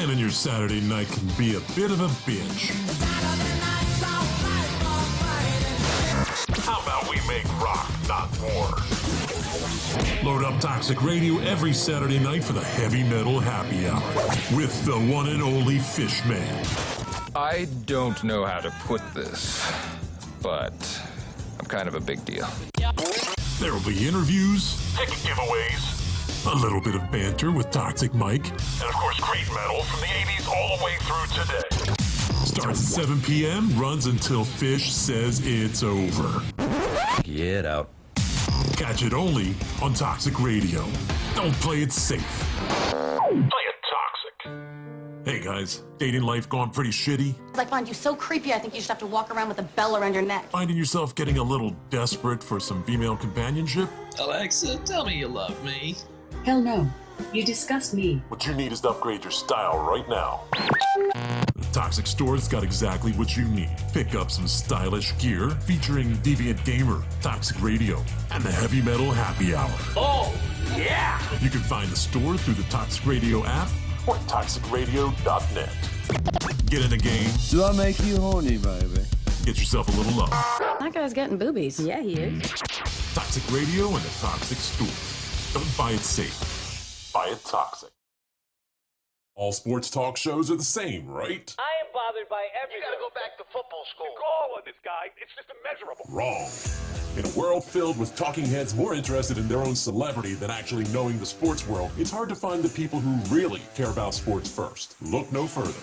Planning your Saturday night can be a bit of a bitch. How about we make rock, not war? Load up Toxic Radio every Saturday night for the Heavy Metal Happy Hour with the one and only Fishman. I don't know how to put this, but I'm kind of a big deal. There will be interviews, ticket giveaways, a little bit of banter with Toxic Mike, and of course great metal from the 80s all the way through today. Starts at 7 p.m., runs until Fish says it's over. Get out. Catch it only on Toxic Radio. Don't play it safe. Play it toxic. Hey guys, dating life gone pretty shitty? I find you so creepy, I think you should have to walk around with a bell around your neck. Finding yourself getting a little desperate for some female companionship? Alexa, tell me you love me. Hell no. You disgust me. What you need is to upgrade your style right now. The Toxic Store's got exactly what you need. Pick up some stylish gear featuring Deviant Gamer, Toxic Radio, and the Heavy Metal Happy Hour. Oh, yeah! You can find the store through the Toxic Radio app or toxicradio.net. Get in the game. Do I make you horny, baby? Get yourself a little love. That guy's getting boobies. Yeah, he is. Toxic Radio and the Toxic Store. Don't buy it safe. Buy it toxic. All sports talk shows are the same, right? I am bothered by everything. You gotta go back to football school. The goal of this guy, it's just immeasurable. Wrong. In a world filled with talking heads more interested in their own celebrity than actually knowing the sports world, it's hard to find the people who really care about sports first. Look no further.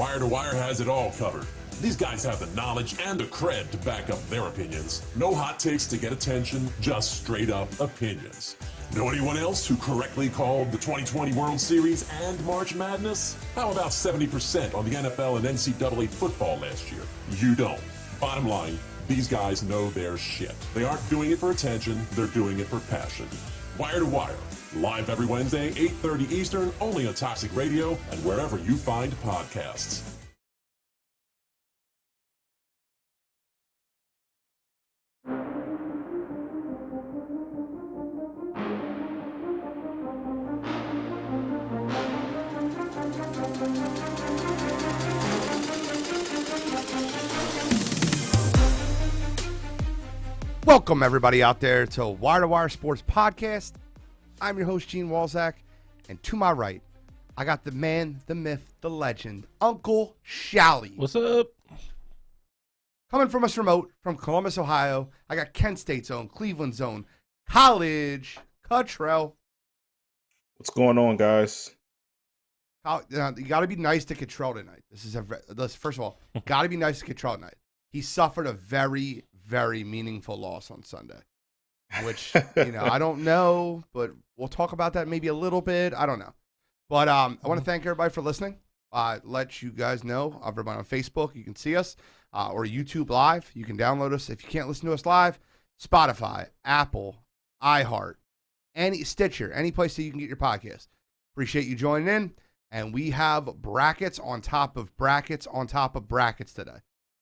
Wire to Wire has it all covered. These guys have the knowledge and the cred to back up their opinions. No hot takes to get attention, just straight up opinions. Know anyone else who correctly called the 2020 World Series and March Madness? How about 70% on the NFL and NCAA football last year? You don't. Bottom line, these guys know their shit. They aren't doing it for attention, they're doing it for passion. Wire to Wire, live every Wednesday, 8:30 Eastern, only on Toxic Radio and wherever you find podcasts. Welcome, everybody out there to Wire to Wire Sports Podcast. I'm your host, Gene Walzak, and to my right, I got the man, the myth, the legend, Uncle Shally. What's up? Coming from us remote, from Columbus, Ohio, I got Kent State's own, Cleveland's own, College Cottrell. What's going on, guys? You got to be nice to Cottrell tonight. First of all, got to be nice to Cottrell tonight. He suffered a very, very meaningful loss on Sunday, which, I don't know, but we'll talk about that maybe a little bit. I don't know. But I want to thank everybody for listening. Let you guys know, everybody on Facebook, you can see us, or YouTube Live. You can download us. If you can't listen to us live, Spotify, Apple, iHeart, Stitcher, any place that you can get your podcast. Appreciate you joining in. And we have brackets on top of brackets on top of brackets today.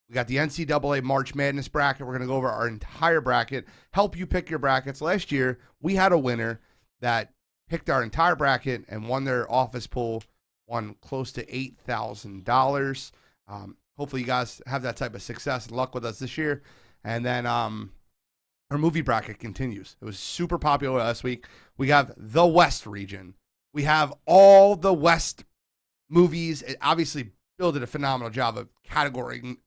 We got the NCAA March Madness bracket. We're going to go over our entire bracket, help you pick your brackets. Last year, we had a winner that picked our entire bracket and won their office pool, won close to $8,000. Hopefully you guys have that type of success and luck with us this year. And then our movie bracket continues. It was super popular last week. We have the West region. We have all the West movies. It obviously Bill did a phenomenal job of categorizing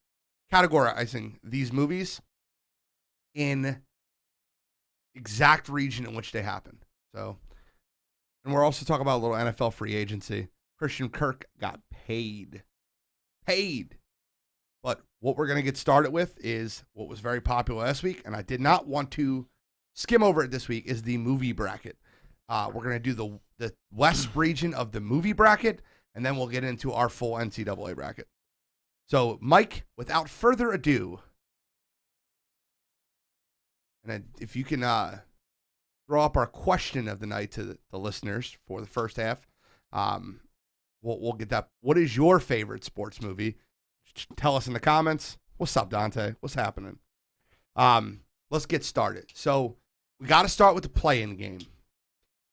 these movies in exact region in which they happen. So, and we're also talking about a little NFL free agency. Christian Kirk got paid. But what we're going to get started with is what was very popular last week, and I did not want to skim over it this week, is the movie bracket. We're going to do the West region of the movie bracket, and then we'll get into our full NCAA bracket. So, Mike, without further ado, and if you can throw up our question of the night to the listeners for the first half, we'll get that. What is your favorite sports movie? Tell us in the comments. What's up, Dante? What's happening? Let's get started. So, we got to start with the play-in game.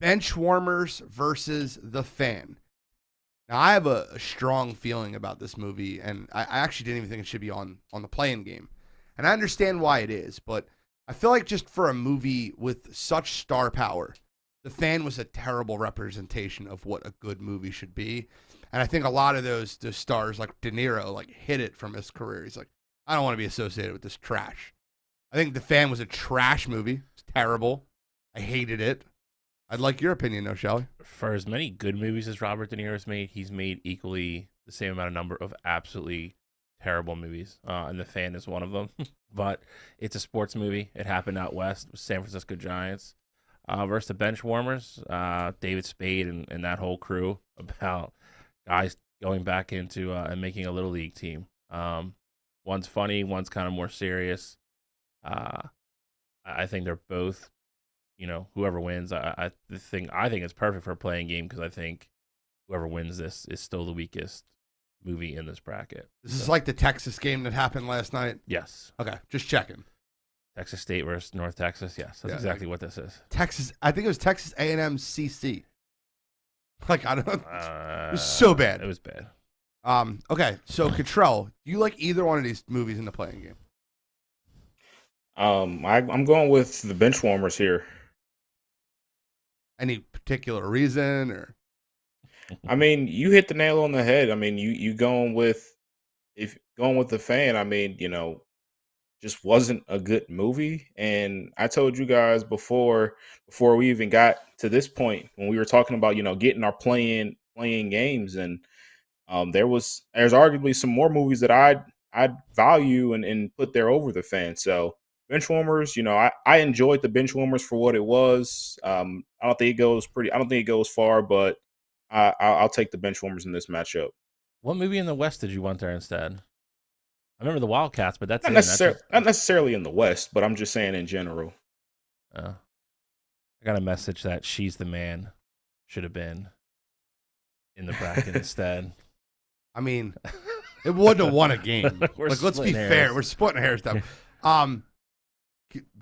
Bench warmers versus the fan. Now, I have a strong feeling about this movie, and I actually didn't even think it should be on the playing game. And I understand why it is, but I feel like just for a movie with such star power, The Fan was a terrible representation of what a good movie should be. And I think a lot of those stars, like De Niro, like hit it from his career. He's like, I don't want to be associated with this trash. I think The Fan was a trash movie. It's terrible. I hated it. I'd like your opinion, though, Shelly. For as many good movies as Robert De Niro's made, he's made equally the same amount of number of absolutely terrible movies, and The Fan is one of them. But it's a sports movie. It happened out west with San Francisco Giants versus the Benchwarmers, David Spade and that whole crew, about guys going back into and making a little league team. One's funny, one's kind of more serious. I think they're both, whoever wins. I think it's perfect for a playing game, because I think whoever wins this is still the weakest movie in this bracket. This is like the Texas game that happened last night? Yes. Okay, just checking. Texas State versus North Texas. Yes, that's exactly what this is. Texas, I think it was Texas A&M CC. Like, I don't know. It was so bad. It was bad. Okay, so Cottrell, do you like either one of these movies in the playing game? I'm going with the Benchwarmers here. Any particular reason, or? I mean, you hit the nail on the head. I mean, you going with The Fan. I mean, just wasn't a good movie. And I told you guys before we even got to this point, when we were talking about getting our playing games, and there's arguably some more movies that I'd value and put there over The Fan. So Benchwarmers, I enjoyed the Benchwarmers for what it was. I don't think it goes far, but I'll take the Benchwarmers in this matchup. What movie in the West did you want there instead? I remember the Wildcats, but that's not necessarily in the West, but I'm just saying in general. I got a message that She's the Man should have been in the bracket instead. I mean, it wouldn't have won a game. Like, let's be fair. We're splitting hairs down.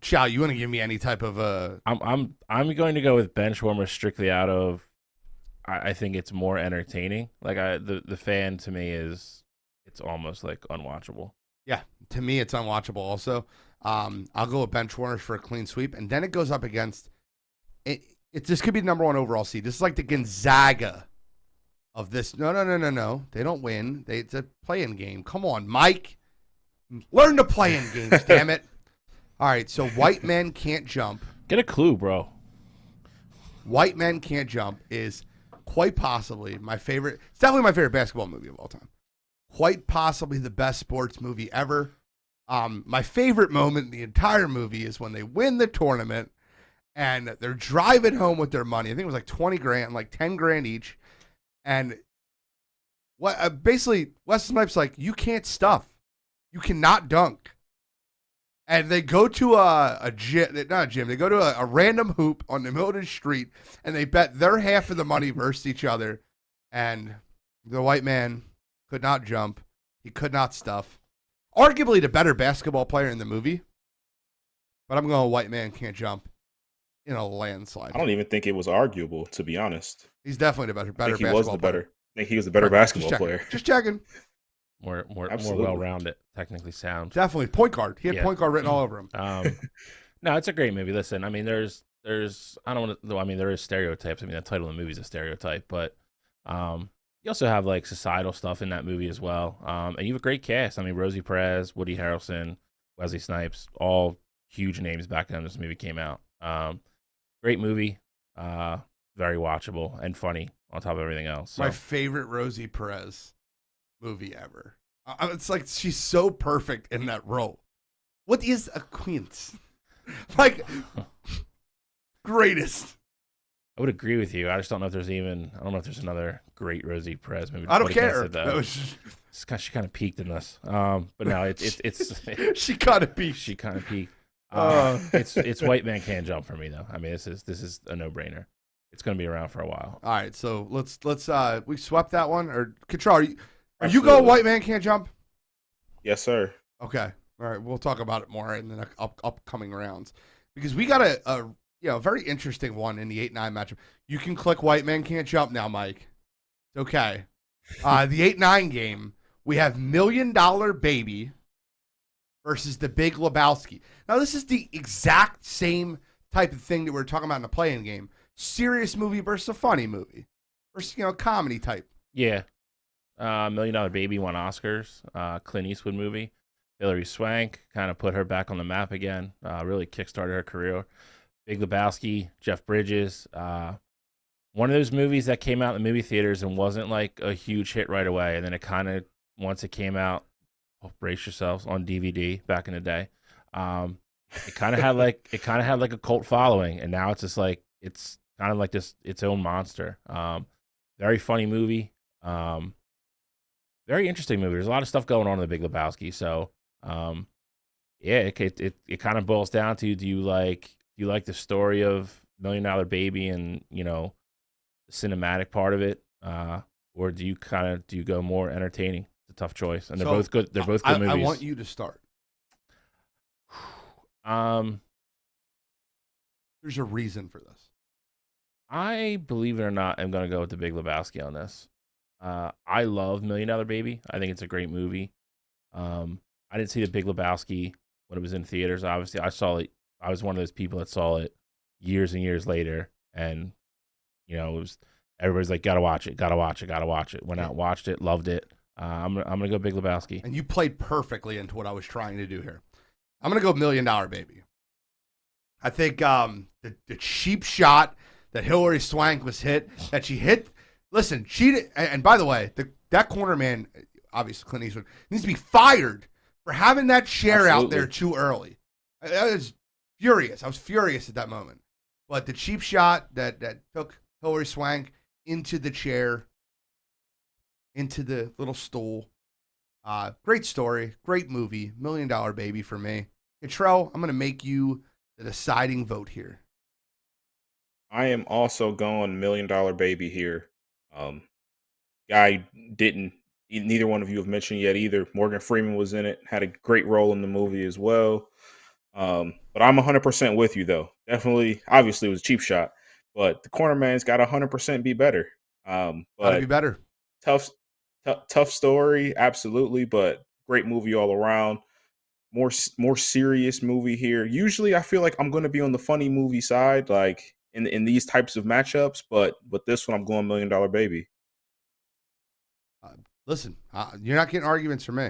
Chow, you want to give me any type of I'm going to go with Benchwarmers strictly out of I think it's more entertaining. Like the Fan to me it's almost like unwatchable. Yeah, to me it's unwatchable also. I'll go with Benchwarmers for a clean sweep, and then it goes up against it. This could be the number one overall seed. This is like the Gonzaga of this. No. They don't win. It's a play-in game. Come on, Mike. Learn to play in games, damn it. All right, so White Men Can't Jump. Get a clue, bro. White Men Can't Jump is quite possibly my favorite. It's definitely my favorite basketball movie of all time. Quite possibly the best sports movie ever. My favorite moment in the entire movie is when they win the tournament and they're driving home with their money. I think it was like 20 grand, like 10 grand each. And basically, Wesley Snipes like, you can't stuff. You cannot dunk. And they go to a gym, not a gym, they go to a random hoop on the middle of the street, and they bet their half of the money versus each other. And the white man could not jump. He could not stuff. Arguably the better basketball player in the movie. But I'm going White Man Can't Jump in a landslide. I don't even think it was arguable, to be honest. He's definitely the better I think basketball player. I think he was the better basketball player. Just checking. More well-rounded, technically sound. Definitely. Point guard. He had point guard written all over him. No, it's a great movie. Listen, I mean, there is stereotypes. I mean, the title of the movie is a stereotype, but you also have like societal stuff in that movie as well. And you have a great cast. I mean, Rosie Perez, Woody Harrelson, Wesley Snipes, all huge names back then this movie came out. Great movie, very watchable and funny on top of everything else. So. My favorite Rosie Perez movie ever. It's like she's so perfect in that role. What is a quince? Like, greatest. I would agree with you. I just don't know if there's another great Rosie Perez movie. I don't care. She kind of peaked in this. But no, it's she kind of peaked. She kind of peaked. It's White Man Can't Jump for me though. I mean, this is a no-brainer. It's going to be around for a while. All right, so let's we swept that one. Or Control, are you going White Man Can't Jump? Yes, sir. Okay. All right, we'll talk about it more in the upcoming rounds because we got a very interesting one in the 8-9 matchup. You can click White Man Can't Jump now, Mike. It's okay. The 8-9 game, we have $1 Million Baby versus The Big Lebowski. Now, this is the exact same type of thing that we were talking about in the playing game. Serious movie versus a funny movie versus, comedy type. Yeah. $1 Million Baby won Oscars. Clint Eastwood movie. Hilary Swank kind of put her back on the map again. Really kickstarted her career. Big Lebowski, Jeff Bridges. One of those movies that came out in the movie theaters and wasn't like a huge hit right away. And then it kind of, once it came out, brace yourselves, on DVD back in the day. It kind of had like a cult following, and now it's just like it's kind of like its own monster. Very funny movie. Very interesting movie. There's a lot of stuff going on in The Big Lebowski. So, yeah, it kind of boils down to, do you like the story of $1 Million Baby and, the cinematic part of it, or do you go more entertaining? It's a tough choice, and they're both good. They're both good movies. I want you to start. There's a reason for this. I, believe it or not, am going to go with The Big Lebowski on this. I love $1 Million Baby. I think it's a great movie. I didn't see The Big Lebowski when it was in theaters. Obviously, I saw it. I was one of those people that saw it years and years later, and it was, everybody's like, gotta watch it, gotta watch it, gotta watch it. Went out, watched it, loved it. I'm gonna go Big Lebowski. And you played perfectly into what I was trying to do here. I'm gonna go $1 Million Baby. I think the cheap shot that Hilary Swank was hit, that she hit. Listen, she did, and by the way, that corner man, obviously Clint Eastwood, needs to be fired for having that chair out there too early. I was furious. I was furious at that moment. But the cheap shot that took Hilary Swank into the chair, into the little stool. Great story, great movie, $1 Million Baby for me. Cantrell, I'm going to make you the deciding vote here. I am also going $1 Million Baby here. Guy neither one of you have mentioned yet either. Morgan Freeman was in it, had a great role in the movie as well. But I'm 100% with you though. Definitely, obviously it was a cheap shot, but the corner man's got 100% be better. Gotta be better. Tough story, absolutely, but great movie all around. More serious movie here. Usually I feel like I'm going to be on the funny movie side, like in these types of matchups, but with this one I'm going $1 Million Baby. Listen, you're not getting arguments from me.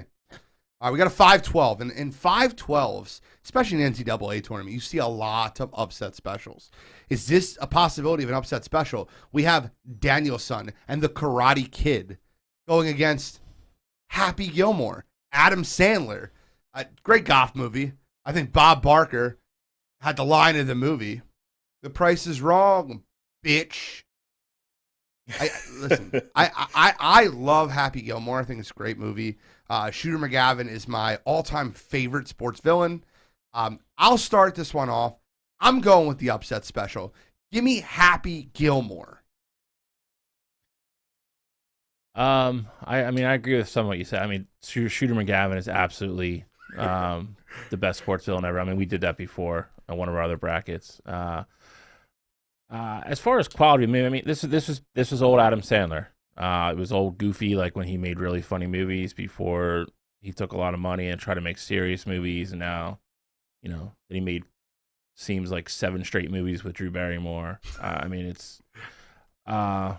We got a 5-12, and in 5-12s, especially in the NCAA tournament, you see a lot of upset specials. Is this a possibility of an upset special? We have Danielson and the Karate Kid going against Happy Gilmore, Adam Sandler. Great golf movie. I think Bob Barker had the line of the movie. The Price is Wrong, bitch. Listen, I love Happy Gilmore. I think it's a great movie. Shooter McGavin is my all-time favorite sports villain. I'll start this one off. I'm going with the upset special. Give me Happy Gilmore. I mean, I agree with some of what you said. I mean, Shooter McGavin is absolutely the best sports villain ever. I mean, we did that before on one of our other brackets. As far as quality, I mean, this was old Adam Sandler. It was old Goofy, like when he made really funny movies before he took a lot of money and tried to make serious movies. And now, he made seems like 7 straight movies with Drew Barrymore. I mean, it's I'm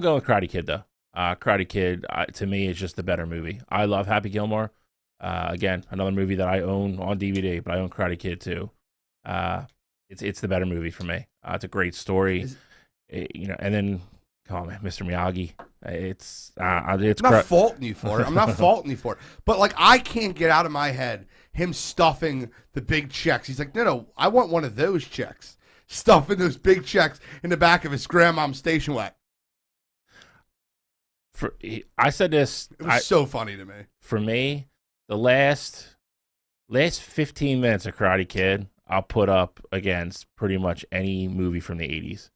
going with Karate Kid though. Karate Kid to me is just the better movie. I love Happy Gilmore. Again, another movie that I own on DVD, but I own Karate Kid too. It's the better movie for me. It's a great story, and then come on, man, Mr. Miyagi. It's I'm not faulting you for it. I'm not faulting you for it. But like, I can't get out of my head him stuffing the big checks. He's like, no, I want one of those checks. Stuffing those big checks in the back of his grandmom's station wagon. I said this. It was so funny to me. For me, the last 15 minutes of Karate Kid, I'll put up against pretty much any movie from the 80s.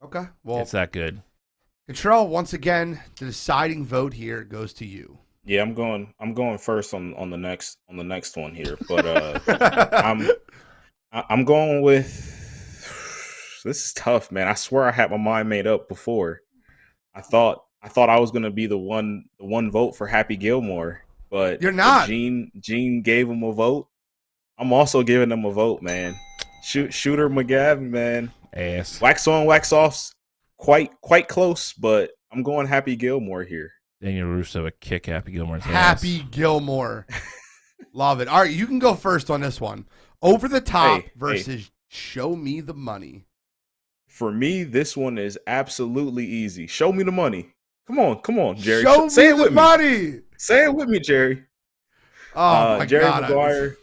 Okay, well, it's that good. Control, once again, the deciding vote here goes to you. Yeah, I'm going first on the next one here, but I'm going with. This is tough, man. I swear I had my mind made up before. I thought I thought I was gonna be the one vote for Happy Gilmore, but You're not. Gene gave him a vote. I'm also giving him a vote, man. Shooter McGavin, man. Ass. Wax on, wax offs, quite close, but I'm going Happy Gilmore here. Daniel Russo would kick Happy Gilmore's Happy ass. Gilmore. Love it. All right, you can go first on this one. Over the Top versus Show Me the Money. For me, this one is absolutely easy. Show me the money. Come on, Jerry. Show Say me it the with money. Me. Say it with me, Jerry. Oh, my Jerry God. Maguire,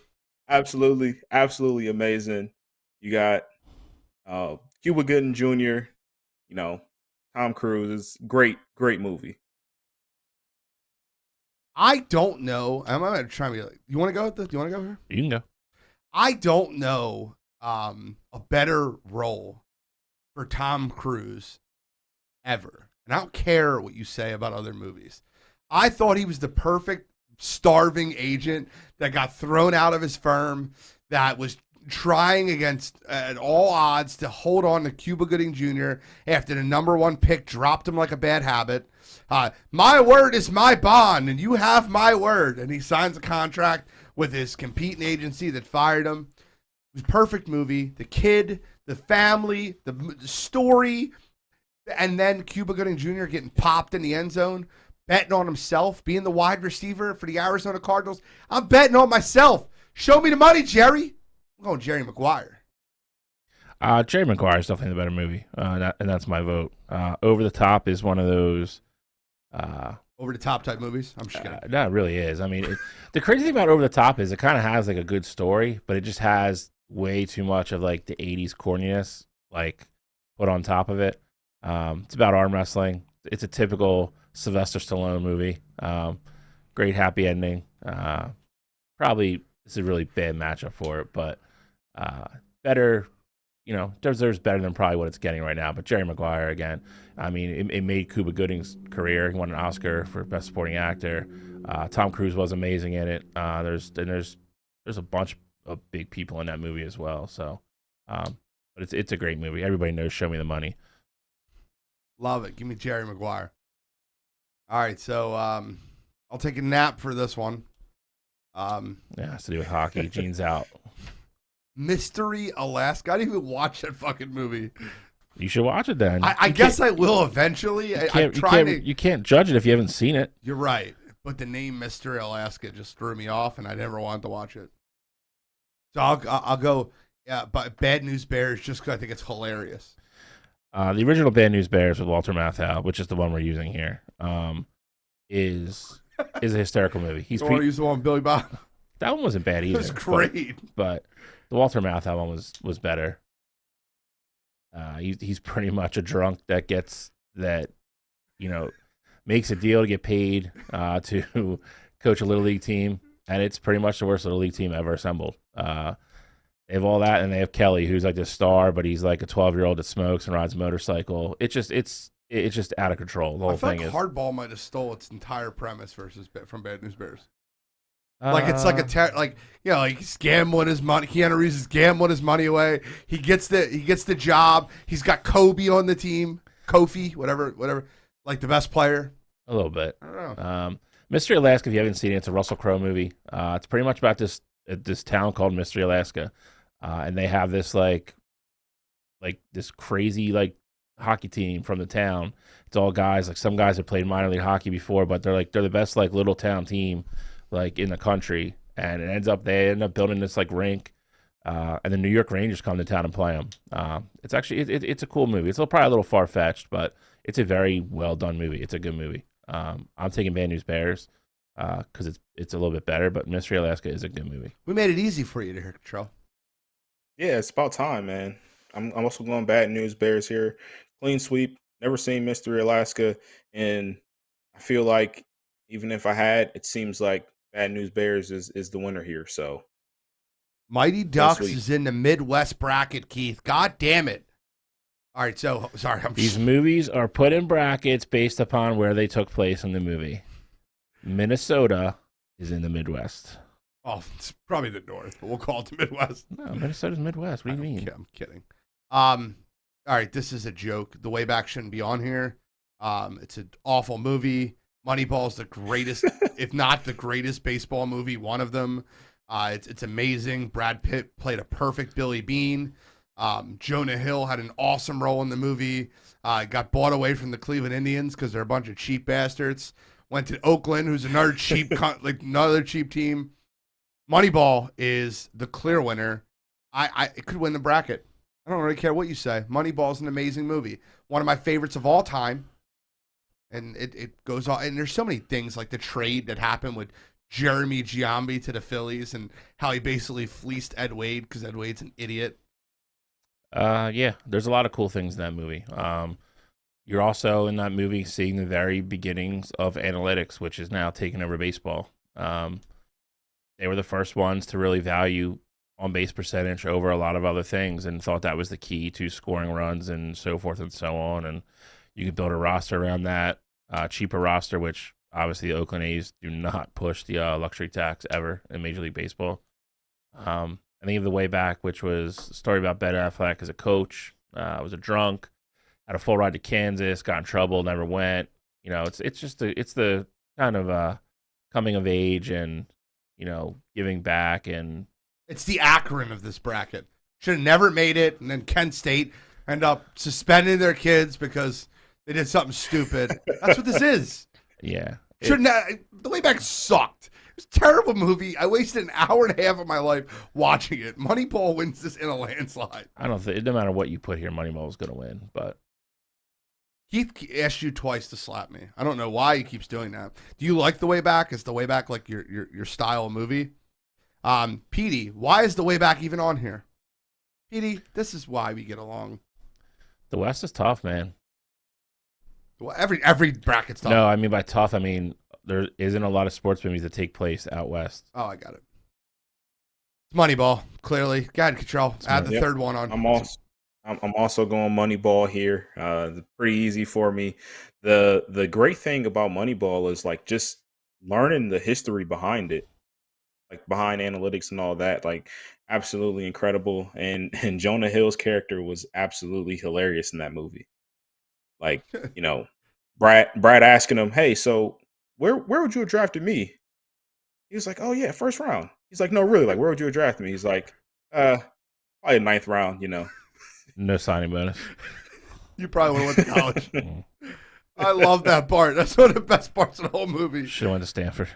absolutely amazing. You got Cuba Gooding Jr., Tom Cruise. Is great movie. I don't know. I'm going to try to be like, you want to go with this? Do you want to go here? You can go. I don't know a better role for Tom Cruise ever. And I don't care what you say about other movies. I thought he was the perfect starving agent that got thrown out of his firm, that was trying against at all odds to hold on to Cuba Gooding Jr. after the number 1 pick dropped him like a bad habit. My word is my bond, and you have my word. And he signs a contract with his competing agency that fired him. It was a perfect movie. The kid, the family, the story, and then Cuba Gooding Jr. getting popped in the end zone, betting on himself, being the wide receiver for the Arizona Cardinals. I'm betting on myself. Show me the money, Jerry. I'm going Jerry Maguire. Jerry Maguire is definitely the better movie, and that's my vote. Over the Top is one of those over the top type movies. I'm just kidding. No, it really is. I mean, the crazy thing about Over the Top is it kind of has like a good story, but it just has way too much of like the 80s corniness like put on top of it. It's about arm wrestling. It's a typical Sylvester Stallone movie. Great happy ending. Probably this is a really bad matchup for it, but better. There's better than probably what it's getting right now. But Jerry Maguire again. I mean, it made Cuba Gooding's career. He won an Oscar for Best Supporting Actor. Tom Cruise was amazing in it. There's a bunch of big people in that movie as well. So, but it's a great movie. Everybody knows Show Me the Money. Love it. Give me Jerry Maguire. All right, so I'll take a nap for this one. Yeah, it has to do with hockey. Gene's out. Mystery Alaska. I didn't even watch that fucking movie. You should watch it then. I guess I will eventually. You can't judge it if you haven't seen it. You're right. But the name Mystery Alaska just threw me off, and I never wanted to watch it. So I'll go but Bad News Bears just because I think it's hilarious. The original Bad News Bears with Walter Matthau, which is the one we're using here, is a hysterical movie. He's want to use the one with Billy Bob? That one wasn't bad either. It was great. But the Walter Matthau one was better. He's pretty much a drunk that makes a deal to get paid to coach a little league team, and it's pretty much the worst little league team ever assembled. They have all that, and they have Kelly, who's like the star, but he's like a 12-year-old that smokes and rides a motorcycle. It's just out of control. The whole thing like is. Hardball might have stole its entire premise from Bad News Bears. Like it's like he's gambling his money. Keanu Reeves is gambling his money away. He gets the job. He's got Kobe on the team. Kofi, whatever. Like the best player. A little bit. I don't know. Mystery Alaska, if you haven't seen it, it's a Russell Crowe movie. It's pretty much about this town called Mystery Alaska, and they have this like this crazy like hockey team from the town. It's all guys, like some guys have played minor league hockey before, but they're the best like little town team like in the country, and they end up building this like rink, and the New York Rangers come to town and play them. It's actually it's a cool movie. It's probably a little far fetched, but it's a very well done movie. It's a good movie. I'm taking Bad News Bears because it's a little bit better, but Mystery Alaska is a good movie. We made it easy for you to hear, Control. Yeah, it's about time, man. I'm also going Bad News Bears here. Clean sweep. Never seen Mystery Alaska, and I feel like even if I had, it seems like Bad News Bears is the winner here. So Mighty Ducks is in the Midwest bracket, Keith. God damn it. All right, so sorry. These movies are put in brackets based upon where they took place in the movie. Minnesota is in the Midwest. Oh, it's probably the North, but we'll call it the Midwest. No, Minnesota's Midwest. What do you mean? I'm kidding. All right, this is a joke. The way back shouldn't be on here. It's an awful movie. Moneyball's the greatest, if not the greatest baseball movie, one of them. It's amazing. Brad Pitt played a perfect Billy Bean. Jonah Hill had an awesome role in the movie. Got bought away from the Cleveland Indians because they're a bunch of cheap bastards. Went to Oakland, who's another cheap, another cheap team. Moneyball is the clear winner. It could win the bracket. I don't really care what you say. Moneyball's an amazing movie. One of my favorites of all time. And it goes on. And there's so many things like the trade that happened with Jeremy Giambi to the Phillies and how he basically fleeced Ed Wade because Ed Wade's an idiot. Yeah, there's a lot of cool things in that movie. You're also in that movie seeing the very beginnings of analytics, which is now taking over baseball. They were the first ones to really value on-base percentage over a lot of other things and thought that was the key to scoring runs and so forth and so on. And you could build a roster around that, cheaper roster, which obviously the Oakland A's do not push the luxury tax ever in Major League Baseball. I think of the way back, which was a story about Ben Affleck as a coach. Was a drunk, had a full ride to Kansas, got in trouble, never went. You know, it's just it's the kind of coming of age and, you know, giving back. And it's the Akron of this bracket. Should have never made it, and then Kent State end up suspending their kids because they did something stupid. That's what this is. Yeah. Shouldn't the way back sucked. It was a terrible movie. I wasted an hour and a half of my life watching it. Moneyball wins this in a landslide. I don't think, no matter what you put here, Moneyball is going to win. But Keith asked you twice to slap me. I don't know why he keeps doing that. Do you like The Way Back? Is The Way Back like your style of movie? Petey, why is The Way Back even on here? Petey, this is why we get along. The West is tough, man. Well, every bracket's tough. No, I mean by tough, I mean there isn't a lot of sports movies that take place out west. Oh, I got it. It's Moneyball, clearly. Go ahead, Control. Add the third one on. I'm also going Moneyball here. Pretty easy for me. The great thing about Moneyball is like just learning the history behind it, like behind analytics and all that. Like absolutely incredible. And Jonah Hill's character was absolutely hilarious in that movie. Like, you know, Brad asking him, "Hey, so where would you have drafted me?" He was like, "Oh yeah, first round." He's like, "No, really, like where would you have drafted me?" He's like, probably ninth round, you know. No signing bonus. You probably would have went to college. I love that part. That's one of the best parts of the whole movie. Should have went to Stanford.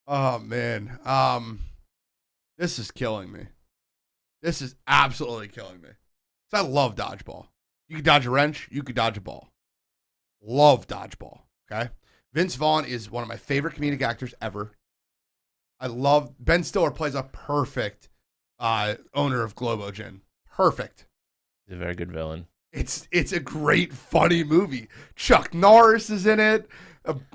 Oh man. This is killing me. This is absolutely killing me. So I love dodgeball. You could dodge a wrench, you could dodge a ball. Love dodgeball. Okay. Vince Vaughn is one of my favorite comedic actors ever. I love Ben Stiller plays a perfect owner of Globo Gin. Perfect. He's a very good villain. It's a great, funny movie. Chuck Norris is in it.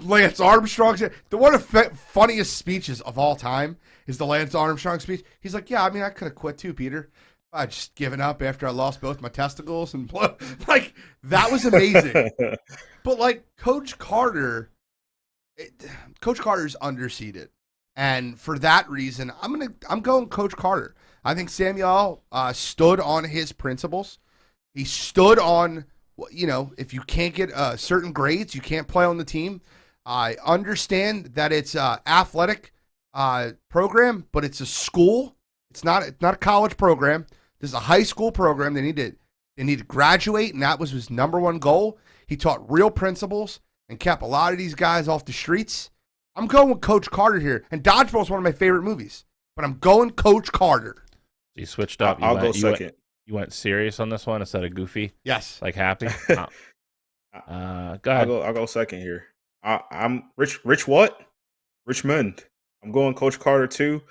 Lance Armstrong's in it. One of the funniest speeches of all time is the Lance Armstrong speech. He's like, "Yeah, I mean, I could have quit too, Peter. I just given up after I lost both my testicles and like that was amazing." But like Coach Carter's underseated, and for that reason, I'm going Coach Carter. I think Samuel stood on his principles. He stood on, you know, if you can't get certain grades, you can't play on the team. I understand that it's an athletic program, but it's a school. It's not a college program. This is a high school program. They need to graduate, and that was his number one goal. He taught real principles and kept a lot of these guys off the streets. I'm going with Coach Carter here. And Dodgeball is one of my favorite movies, but I'm going Coach Carter. So you switched up. I'll go second. You went serious on this one instead of goofy? Yes. Like happy? Go ahead. I'll go second here. I'm Rich what? Richmond. I'm going Coach Carter too.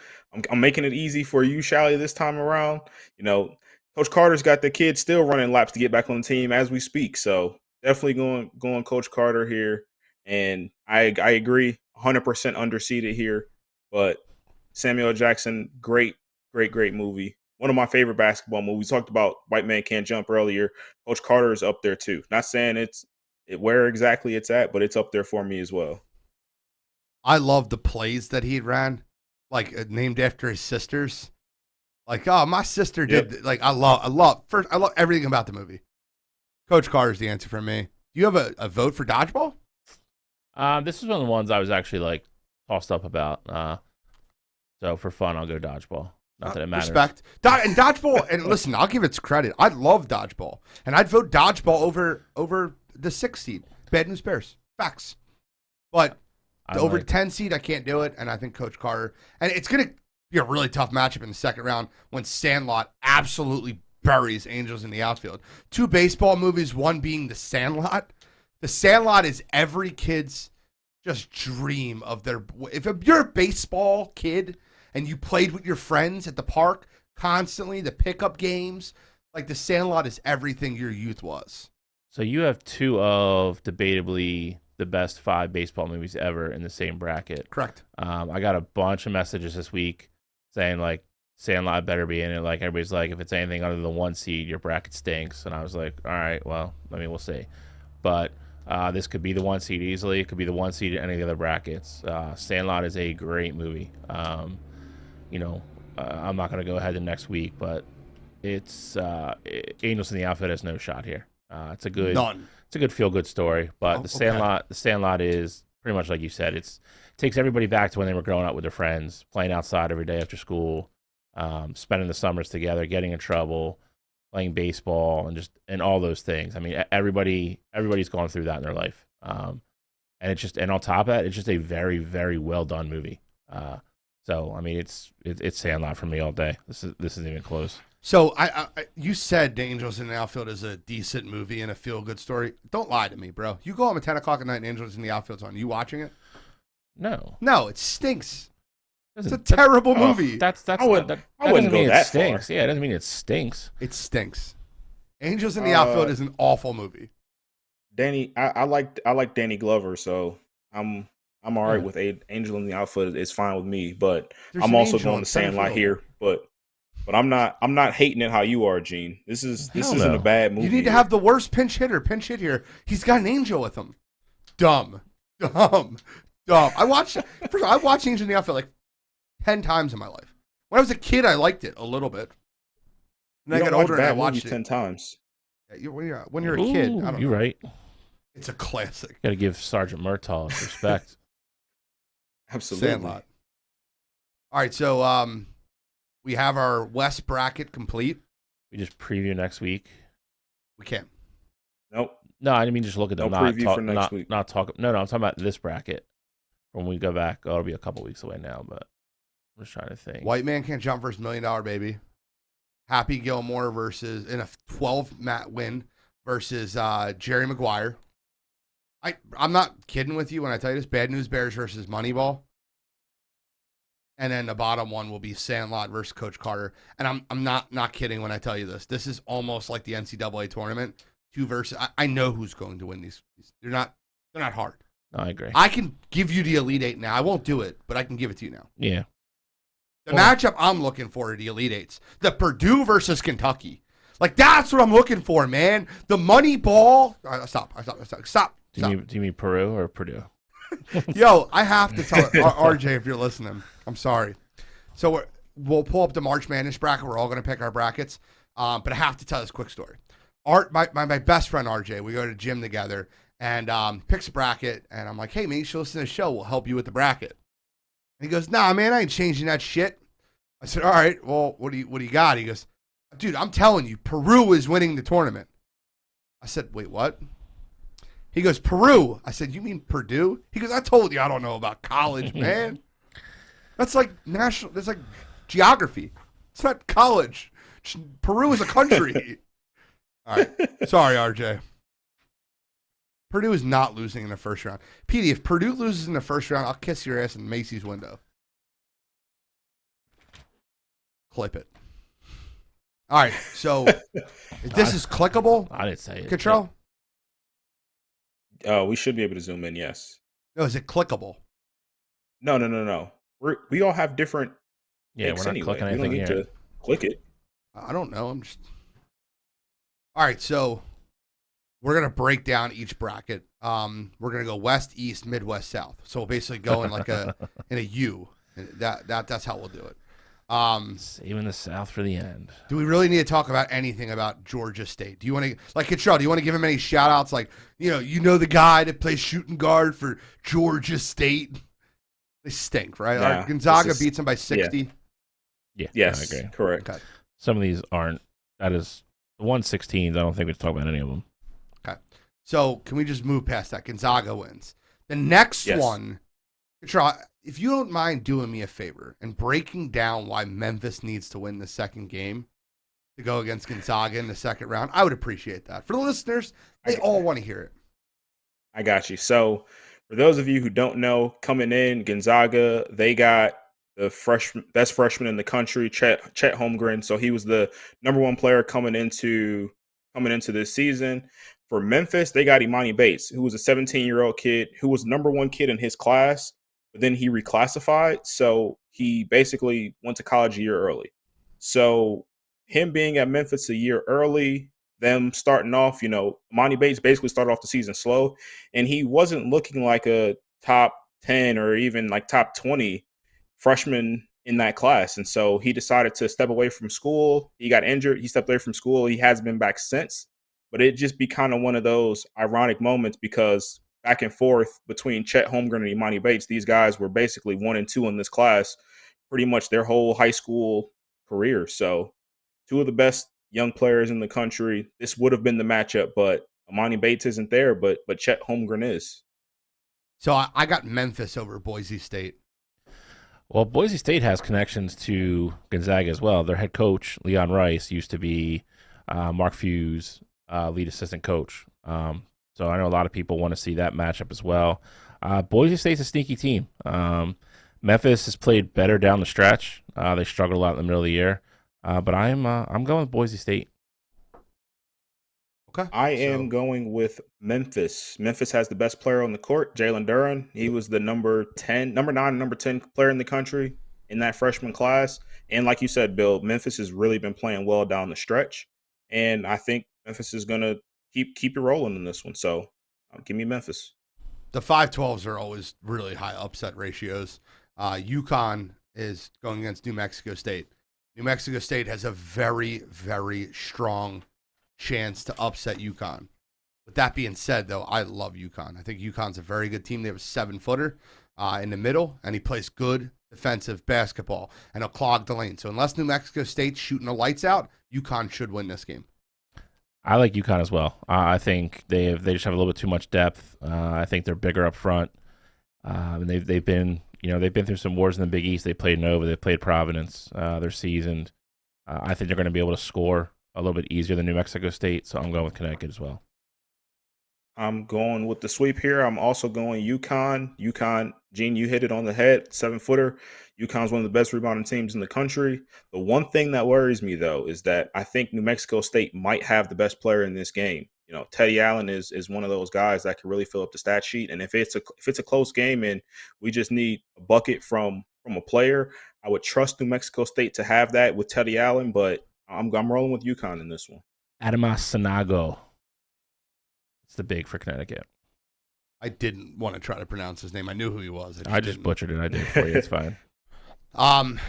I'm making it easy for you, Shally, this time around. You know, Coach Carter's got the kids still running laps to get back on the team as we speak. So definitely going Coach Carter here. And I agree, 100% underseated here. But Samuel Jackson, great movie. One of my favorite basketball movies. We talked about White Man Can't Jump earlier. Coach Carter is up there too. Not saying it's where exactly it's at, but it's up there for me as well. I love the plays that he ran, like named after his sisters. Like, oh, my sister did. Like, I love everything about the movie. Coach Carter's the answer for me. Do you have a vote for dodgeball? This is one of the ones I was actually like tossed up about. So for fun, I'll go dodgeball. Not that it matters. Respect. And dodgeball, and listen, I'll give it credit. I love dodgeball. And I'd vote dodgeball over the 6 seed. Bad News Bears. Facts. But over 10 seed, I can't do it. And I think Coach Carter, and it's going to be a really tough matchup in the second round when Sandlot absolutely buries Angels in the outfield. 2 baseball movies, one being The Sandlot. The Sandlot is every kid's just dream of their. If you're a baseball kid and you played with your friends at the park constantly, the pickup games, like The Sandlot is everything your youth was. So you have 2 of debatably the best 5 baseball movies ever in the same bracket. Correct. I got a bunch of messages this week saying like Sandlot better be in it. Like everybody's like, if it's anything other than 1 seed, your bracket stinks. And I was like, all right, well, we'll see. But this could be the 1 seed easily. It could be the 1 seed in any of the other brackets. Sandlot is a great movie. I'm not going to go ahead to next week, but it's Angels in the Outfield has no shot here. It's a good feel good story. But the Sandlot is pretty much like you said. It takes everybody back to when they were growing up with their friends, playing outside every day after school, spending the summers together, getting in trouble, playing baseball, and all those things. I mean, everybody's gone through that in their life. And on top of that, it's just a very, very well done movie. So I mean, it's Sandlot for me all day. This isn't even close. So you said The Angels in the Outfield is a decent movie and a feel good story. Don't lie to me, bro. You go home at 10 o'clock at night and Angels in the Outfield's on. You watching it? No, it stinks. It's a terrible movie. That I wouldn't doesn't mean go it that stinks. far. Yeah, it doesn't mean it stinks. It stinks. Angels in the Outfield is an awful movie. Danny, I like Danny Glover, so I'm all right with Angel in the Outfield. It's fine with me, but I'm also going to Sandlot here. But I'm not hating it how you are, Gene. This isn't a bad movie. You need to have the worst pinch hit here. He's got an angel with him. Dumb. I watched Angel in the Outfield like 10 times in my life. When I was a kid, I liked it a little bit. And I got older and I watched it 10 times. Yeah, when you're a kid, I don't know. You're right. It's a classic. Got to give Sergeant Murtaugh respect. Absolutely. Sandlot. All right, so we have our West bracket complete. We just preview next week. We can't. Nope. No, I didn't mean just look at them. No preview for next week. Not talk. No, I'm talking about this bracket. When we go back, it'll be a couple weeks away now, but I'm just trying to think. White Man Can't Jump versus $1 Million Baby. Happy Gilmore versus in a 12-mat win versus Jerry Maguire. I'm not kidding with you when I tell you this. Bad News Bears versus Moneyball. And then the bottom one will be Sandlot versus Coach Carter. And I'm not kidding when I tell you this. This is almost like the NCAA tournament. 2 versus. I know who's going to win these. They're not hard. No, I agree. I can give you the Elite Eight now. I won't do it, but I can give it to you now. Yeah. The matchup I'm looking for are the Elite Eights. The Purdue versus Kentucky. Like, that's what I'm looking for, man. The money ball. Stop. Do you mean Peru or Purdue? Yo, I have to tell RJ if you're listening. I'm sorry. So we'll pull up the March Madness bracket. We're all going to pick our brackets. But I have to tell this quick story. My best friend RJ, we go to the gym together and picks a bracket. And I'm like, hey, man, you should listen to the show. We'll help you with the bracket. And he goes, nah, man, I ain't changing that shit. I said, all right, well, what do you got? He goes, dude, I'm telling you, Peru is winning the tournament. I said, wait, what? He goes, Peru. I said, you mean Purdue? He goes, I told you I don't know about college, man. That's like national. That's like geography. It's not college. Peru is a country. All right. Sorry, RJ. Purdue is not losing in the first round. Petey, if Purdue loses in the first round, I'll kiss your ass in Macy's window. Clip it. All right. So if this is clickable, I didn't say it. Control? We should be able to zoom in, yes. No, is it clickable? No. We all have different. Yeah, we're not clicking anything here. To click it. I don't know. I'm just. All right, so we're gonna break down each bracket. We're gonna go west, east, midwest, south. So we'll basically go in like in a U. That's how we'll do it. Saving the South for the end. Do we really need to talk about anything about Georgia State? Do you want to, like, Cottrell, do you want to give him any shout outs? Like, you know the guy that plays shooting guard for Georgia State? They stink, right? Yeah, Gonzaga beats them by 60. Yeah. Yes, I agree. correct. Okay. Some of these aren't. That is the 116s. I don't think we should talk about any of them. Okay. So can we just move past that? Gonzaga wins. The next one, Cottrell, if you don't mind doing me a favor and breaking down why Memphis needs to win the second game to go against Gonzaga in the second round, I would appreciate that. For the listeners, they all want to hear it. I got you. So for those of you who don't know, coming in, Gonzaga, they got the best freshman in the country, Chet Holmgren. So he was the number one player coming into this season. For Memphis, they got Imani Bates, who was a 17-year-old kid who was the number one kid in his class, but then he reclassified. So he basically went to college a year early. So him being at Memphis a year early, them starting off, Imani Bates basically started off the season slow, and he wasn't looking like a top 10 or even like top 20 freshman in that class. And so he decided to step away from school. He got injured. He stepped away from school. He hasn't been back since. But it just be kind of one of those ironic moments because back and forth between Chet Holmgren and Imani Bates, these guys were basically 1 and 2 in this class pretty much their whole high school career. So 2 of the best young players in the country. This would have been the matchup, but Imani Bates isn't there, but Chet Holmgren is. So I got Memphis over Boise State. Well, Boise State has connections to Gonzaga as well. Their head coach, Leon Rice, used to be Mark Few's lead assistant coach. So I know a lot of people want to see that matchup as well. Boise State's a sneaky team. Memphis has played better down the stretch. They struggled a lot in the middle of the year. But I'm going with Boise State. Okay. I am going with Memphis. Memphis has the best player on the court, Jalen Duren. He was the number 9, number 10 player in the country in that freshman class. And like you said, Bill, Memphis has really been playing well down the stretch. And I think Memphis is going to keep it rolling in this one. So give me Memphis. The 5-12s are always really high upset ratios. UConn is going against New Mexico State. New Mexico State has a very, very strong chance to upset UConn. With that being said, though, I love UConn. I think UConn's a very good team. They have a 7-footer in the middle, and he plays good defensive basketball, and he'll clog the lane. So unless New Mexico State's shooting the lights out, UConn should win this game. I like UConn as well. I think they just have a little bit too much depth. I think they're bigger up front. And they've been through some wars in the Big East. They played Nova, they played Providence. They're seasoned. I think they're going to be able to score a little bit easier than New Mexico State, so I'm going with Connecticut as well. I'm going with the sweep here. I'm also going UConn. UConn, Gene, you hit it on the head, 7-footer. UConn's one of the best rebounding teams in the country. The one thing that worries me, though, is that I think New Mexico State might have the best player in this game. Teddy Allen is one of those guys that can really fill up the stat sheet. And if it's a close game and we just need a bucket from a player, I would trust New Mexico State to have that with Teddy Allen, but I'm rolling with UConn in this one. Adamas Sanago. It's the big for Connecticut. I didn't want to try to pronounce his name. I knew who he was. I just butchered it. I did it for you. It's fine.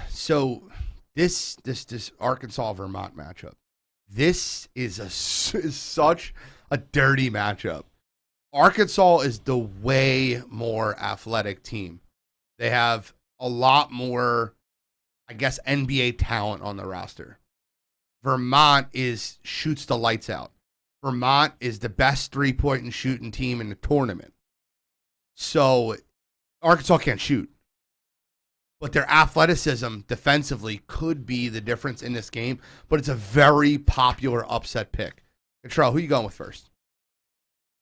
So this Arkansas Vermont matchup. This is such a dirty matchup. Arkansas is the way more athletic team. They have a lot more, I guess, NBA talent on the roster. Vermont shoots the lights out. Vermont is the best 3-point and shooting team in the tournament. So Arkansas can't shoot. But their athleticism defensively could be the difference in this game. But it's a very popular upset pick. Cottrell, who you going with first?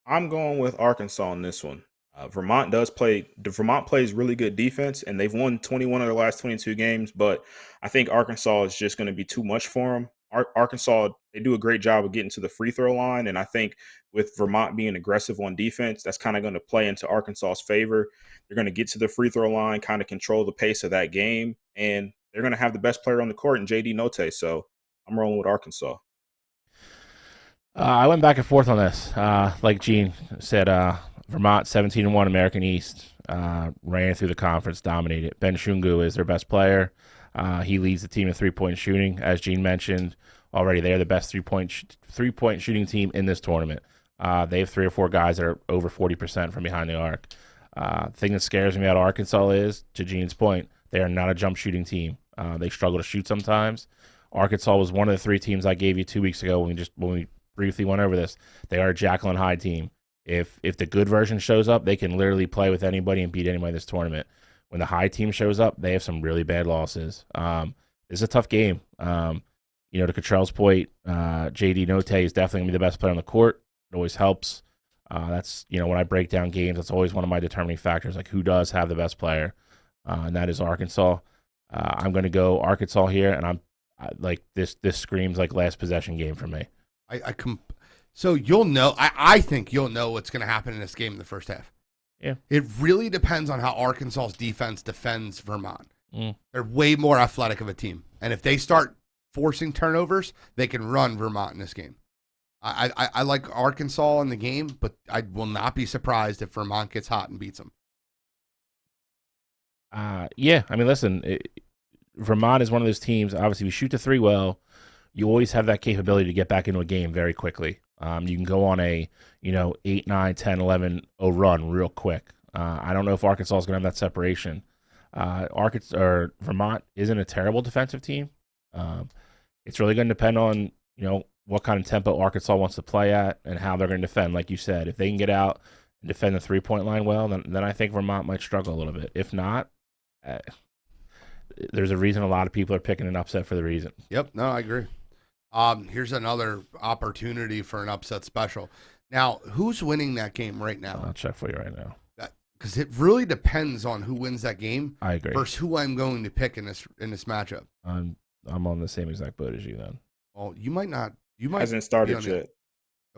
I'm going with Arkansas in this one. Vermont plays really good defense, and they've won 21 of their last 22 games. But I think Arkansas is just going to be too much for them. Arkansas, they do a great job of getting to the free throw line, and I think with Vermont being aggressive on defense, that's kind of going to play into Arkansas's favor. They're going to get to the free throw line, kind of control the pace of that game, and they're going to have the best player on the court in J.D. Notae. So I'm rolling with Arkansas. I went back and forth on this. Like Gene said, Vermont 17-1 American East, ran through the conference, dominated. Ben Shungu is their best player. He leads the team in three-point shooting, as Gene mentioned already. They are the best three-point shooting team in this tournament. They have 3 or 4 guys that are over 40% from behind the arc. The thing that scares me about Arkansas is, to Gene's point, they are not a jump shooting team. They struggle to shoot sometimes. Arkansas was one of the 3 teams I gave you 2 weeks ago when we briefly went over this. They are a Jekyll and Hyde team. If the good version shows up, they can literally play with anybody and beat anybody in this tournament. When the Hyde team shows up, they have some really bad losses. It's a tough game. To Cottrell's point, JD Note is definitely going to be the best player on the court. It always helps. That's, when I break down games, that's always one of my determining factors, like who does have the best player, and that is Arkansas. I'm going to go Arkansas here, and this screams like last possession game for me. So you'll know. I think you'll know what's going to happen in this game in the first half. Yeah. It really depends on how Arkansas's defense defends Vermont. Mm. They're way more athletic of a team, and if they start forcing turnovers, they can run Vermont in this game. I like Arkansas in the game, but I will not be surprised if Vermont gets hot and beats them. Yeah. I mean, listen, Vermont is one of those teams. Obviously, if you shoot the 3 well, you always have that capability to get back into a game very quickly. You can go on a 8, 9, 10, 11, 0 run real quick. I don't know if Arkansas is going to have that separation. Vermont isn't a terrible defensive team. It's really going to depend on what kind of tempo Arkansas wants to play at and how they're going to defend. Like you said, if they can get out and defend the 3-point line well, then I think Vermont might struggle a little bit. If not, there's a reason a lot of people are picking an upset for the reason. Yep, no, I agree. Here's another opportunity for an upset special. Now, who's winning that game right now? I'll check for you right now. Because it really depends on who wins that game. I agree. Versus who I'm going to pick in this matchup. I'm on the same exact boat as you then. Well, you might not. You might hasn't started yet.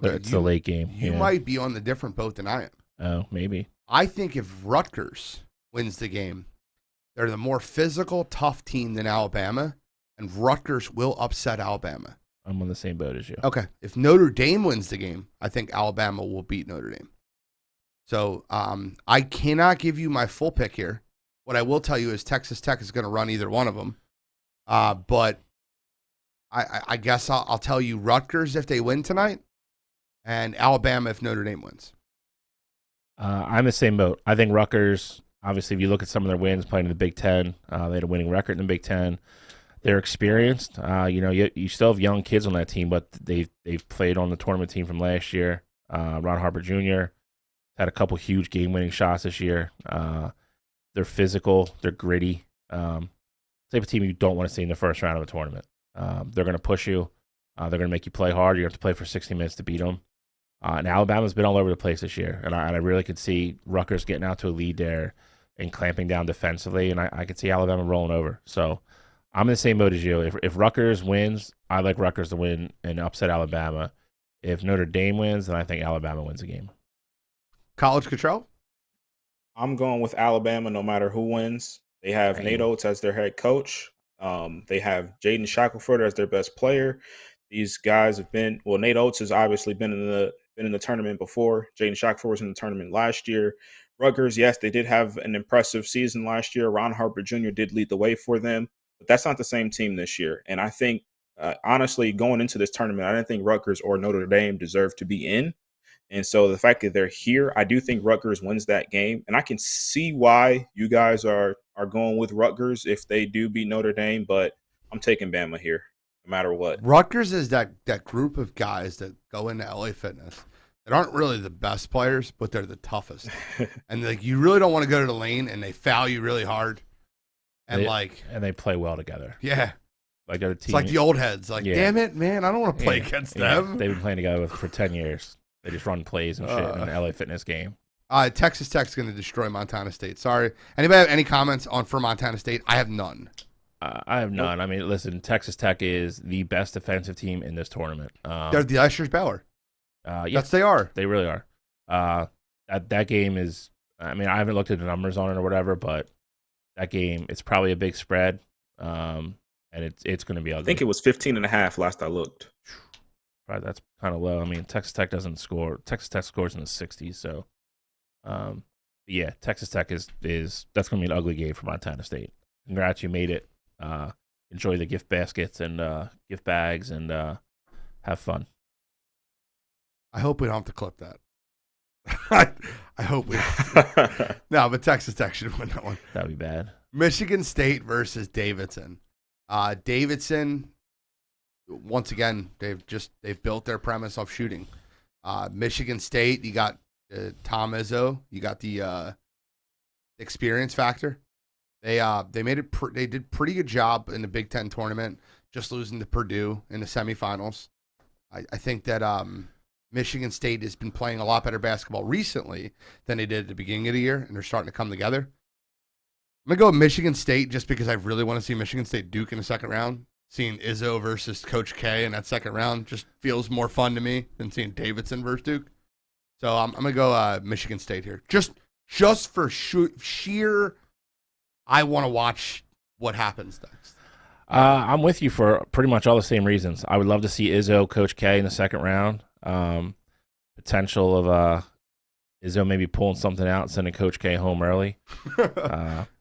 It's the late game. You might be on the different boat than I am. Oh, maybe. I think if Rutgers wins the game, they're the more physical, tough team than Alabama, and Rutgers will upset Alabama. I'm on the same boat as you. Okay. If Notre Dame wins the game, I think Alabama will beat Notre Dame. So I cannot give you my full pick here. What I will tell you is Texas Tech is going to run either one of them. But I guess I'll tell you Rutgers if they win tonight, and Alabama if Notre Dame wins. I'm the same boat. I think Rutgers, obviously, if you look at some of their wins playing in the Big Ten, they had a winning record in the Big Ten. They're experienced. You still have young kids on that team, but they've played on the tournament team from last year. Ron Harper Jr. had a couple huge game-winning shots this year. They're physical. They're gritty. Type of team you don't want to see in the first round of a tournament. They're going to push you. They're going to make you play hard. You have to play for 60 minutes to beat them. And Alabama's been all over the place this year. And I really could see Rutgers getting out to a lead there and clamping down defensively. And I could see Alabama rolling over. So I'm in the same boat as you. If Rutgers wins, I like Rutgers to win and upset Alabama. If Notre Dame wins, then I think Alabama wins the game. College Cottrell? I'm going with Alabama no matter who wins. They have Nate Oates as their head coach. They have Jaden Shackelford as their best player. These guys have been – Nate Oates has obviously been in the tournament before. Jaden Shackelford was in the tournament last year. Rutgers, yes, they did have an impressive season last year. Ron Harper Jr. did lead the way for them. But that's not the same team this year. And I think, honestly, going into this tournament, I didn't think Rutgers or Notre Dame deserved to be in. And so the fact that they're here, I do think Rutgers wins that game. And I can see why you guys are going with Rutgers if they do beat Notre Dame, but I'm taking Bama here no matter what. Rutgers is that group of guys that go into LA Fitness that aren't really the best players, but they're the toughest. And you really don't want to go to the lane, and they foul you really hard. And they play well together. Yeah. They're a team. It's like the old heads. Damn it, man, I don't want to play against them. They've been playing together for 10 years. They just run plays and shit in an LA Fitness game. Texas Tech's going to destroy Montana State. Sorry. Anybody have any comments for Montana State? I have none. I have none. I mean, listen, Texas Tech is the best defensive team in this tournament. They're the last year's Baylor. Yes, they are. They really are. That game is, I mean, I haven't looked at the numbers on it or whatever, but that game, it's probably a big spread, and it's going to be ugly. I think it was 15.5 last I looked. Probably that's kind of low. I mean, Texas Tech doesn't score. Texas Tech scores in the 60s, so yeah, Texas Tech is that's going to be an ugly game for Montana State. Congrats, you made it. Enjoy the gift baskets and gift bags and have fun. I hope we don't have to clip that. I hope we. No, but Texas Tech should win that one. That'd be bad. Michigan State versus Davidson. Davidson, once again, they've built their premise off shooting. Michigan State, you got Tom Izzo, you got the experience factor. They did pretty good job in the Big Ten tournament, just losing to Purdue in the semifinals. I think that Michigan State has been playing a lot better basketball recently than they did at the beginning of the year, and they're starting to come together. I'm going to go with Michigan State just because I really want to see Michigan State Duke in the second round. Seeing Izzo versus Coach K in that second round just feels more fun to me than seeing Davidson versus Duke. So I'm going to go Michigan State here. Just for sheer, I want to watch what happens next. I'm with you for pretty much all the same reasons. I would love to see Izzo, Coach K in the second round. Potential of Izzo maybe pulling something out, sending Coach K home early.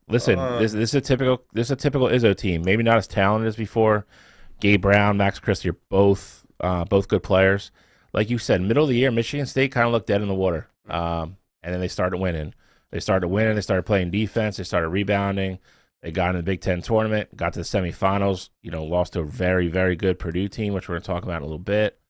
Listen, this is a typical Izzo team. Maybe not as talented as before. Gabe Brown, Max Christie are both good players. Like you said, middle of the year, Michigan State kind of looked dead in the water, and then they started winning. They started playing defense. They started rebounding. They got in the Big Ten tournament, got to the semifinals. Lost to a very, very good Purdue team, which we're going to talk about in a little bit.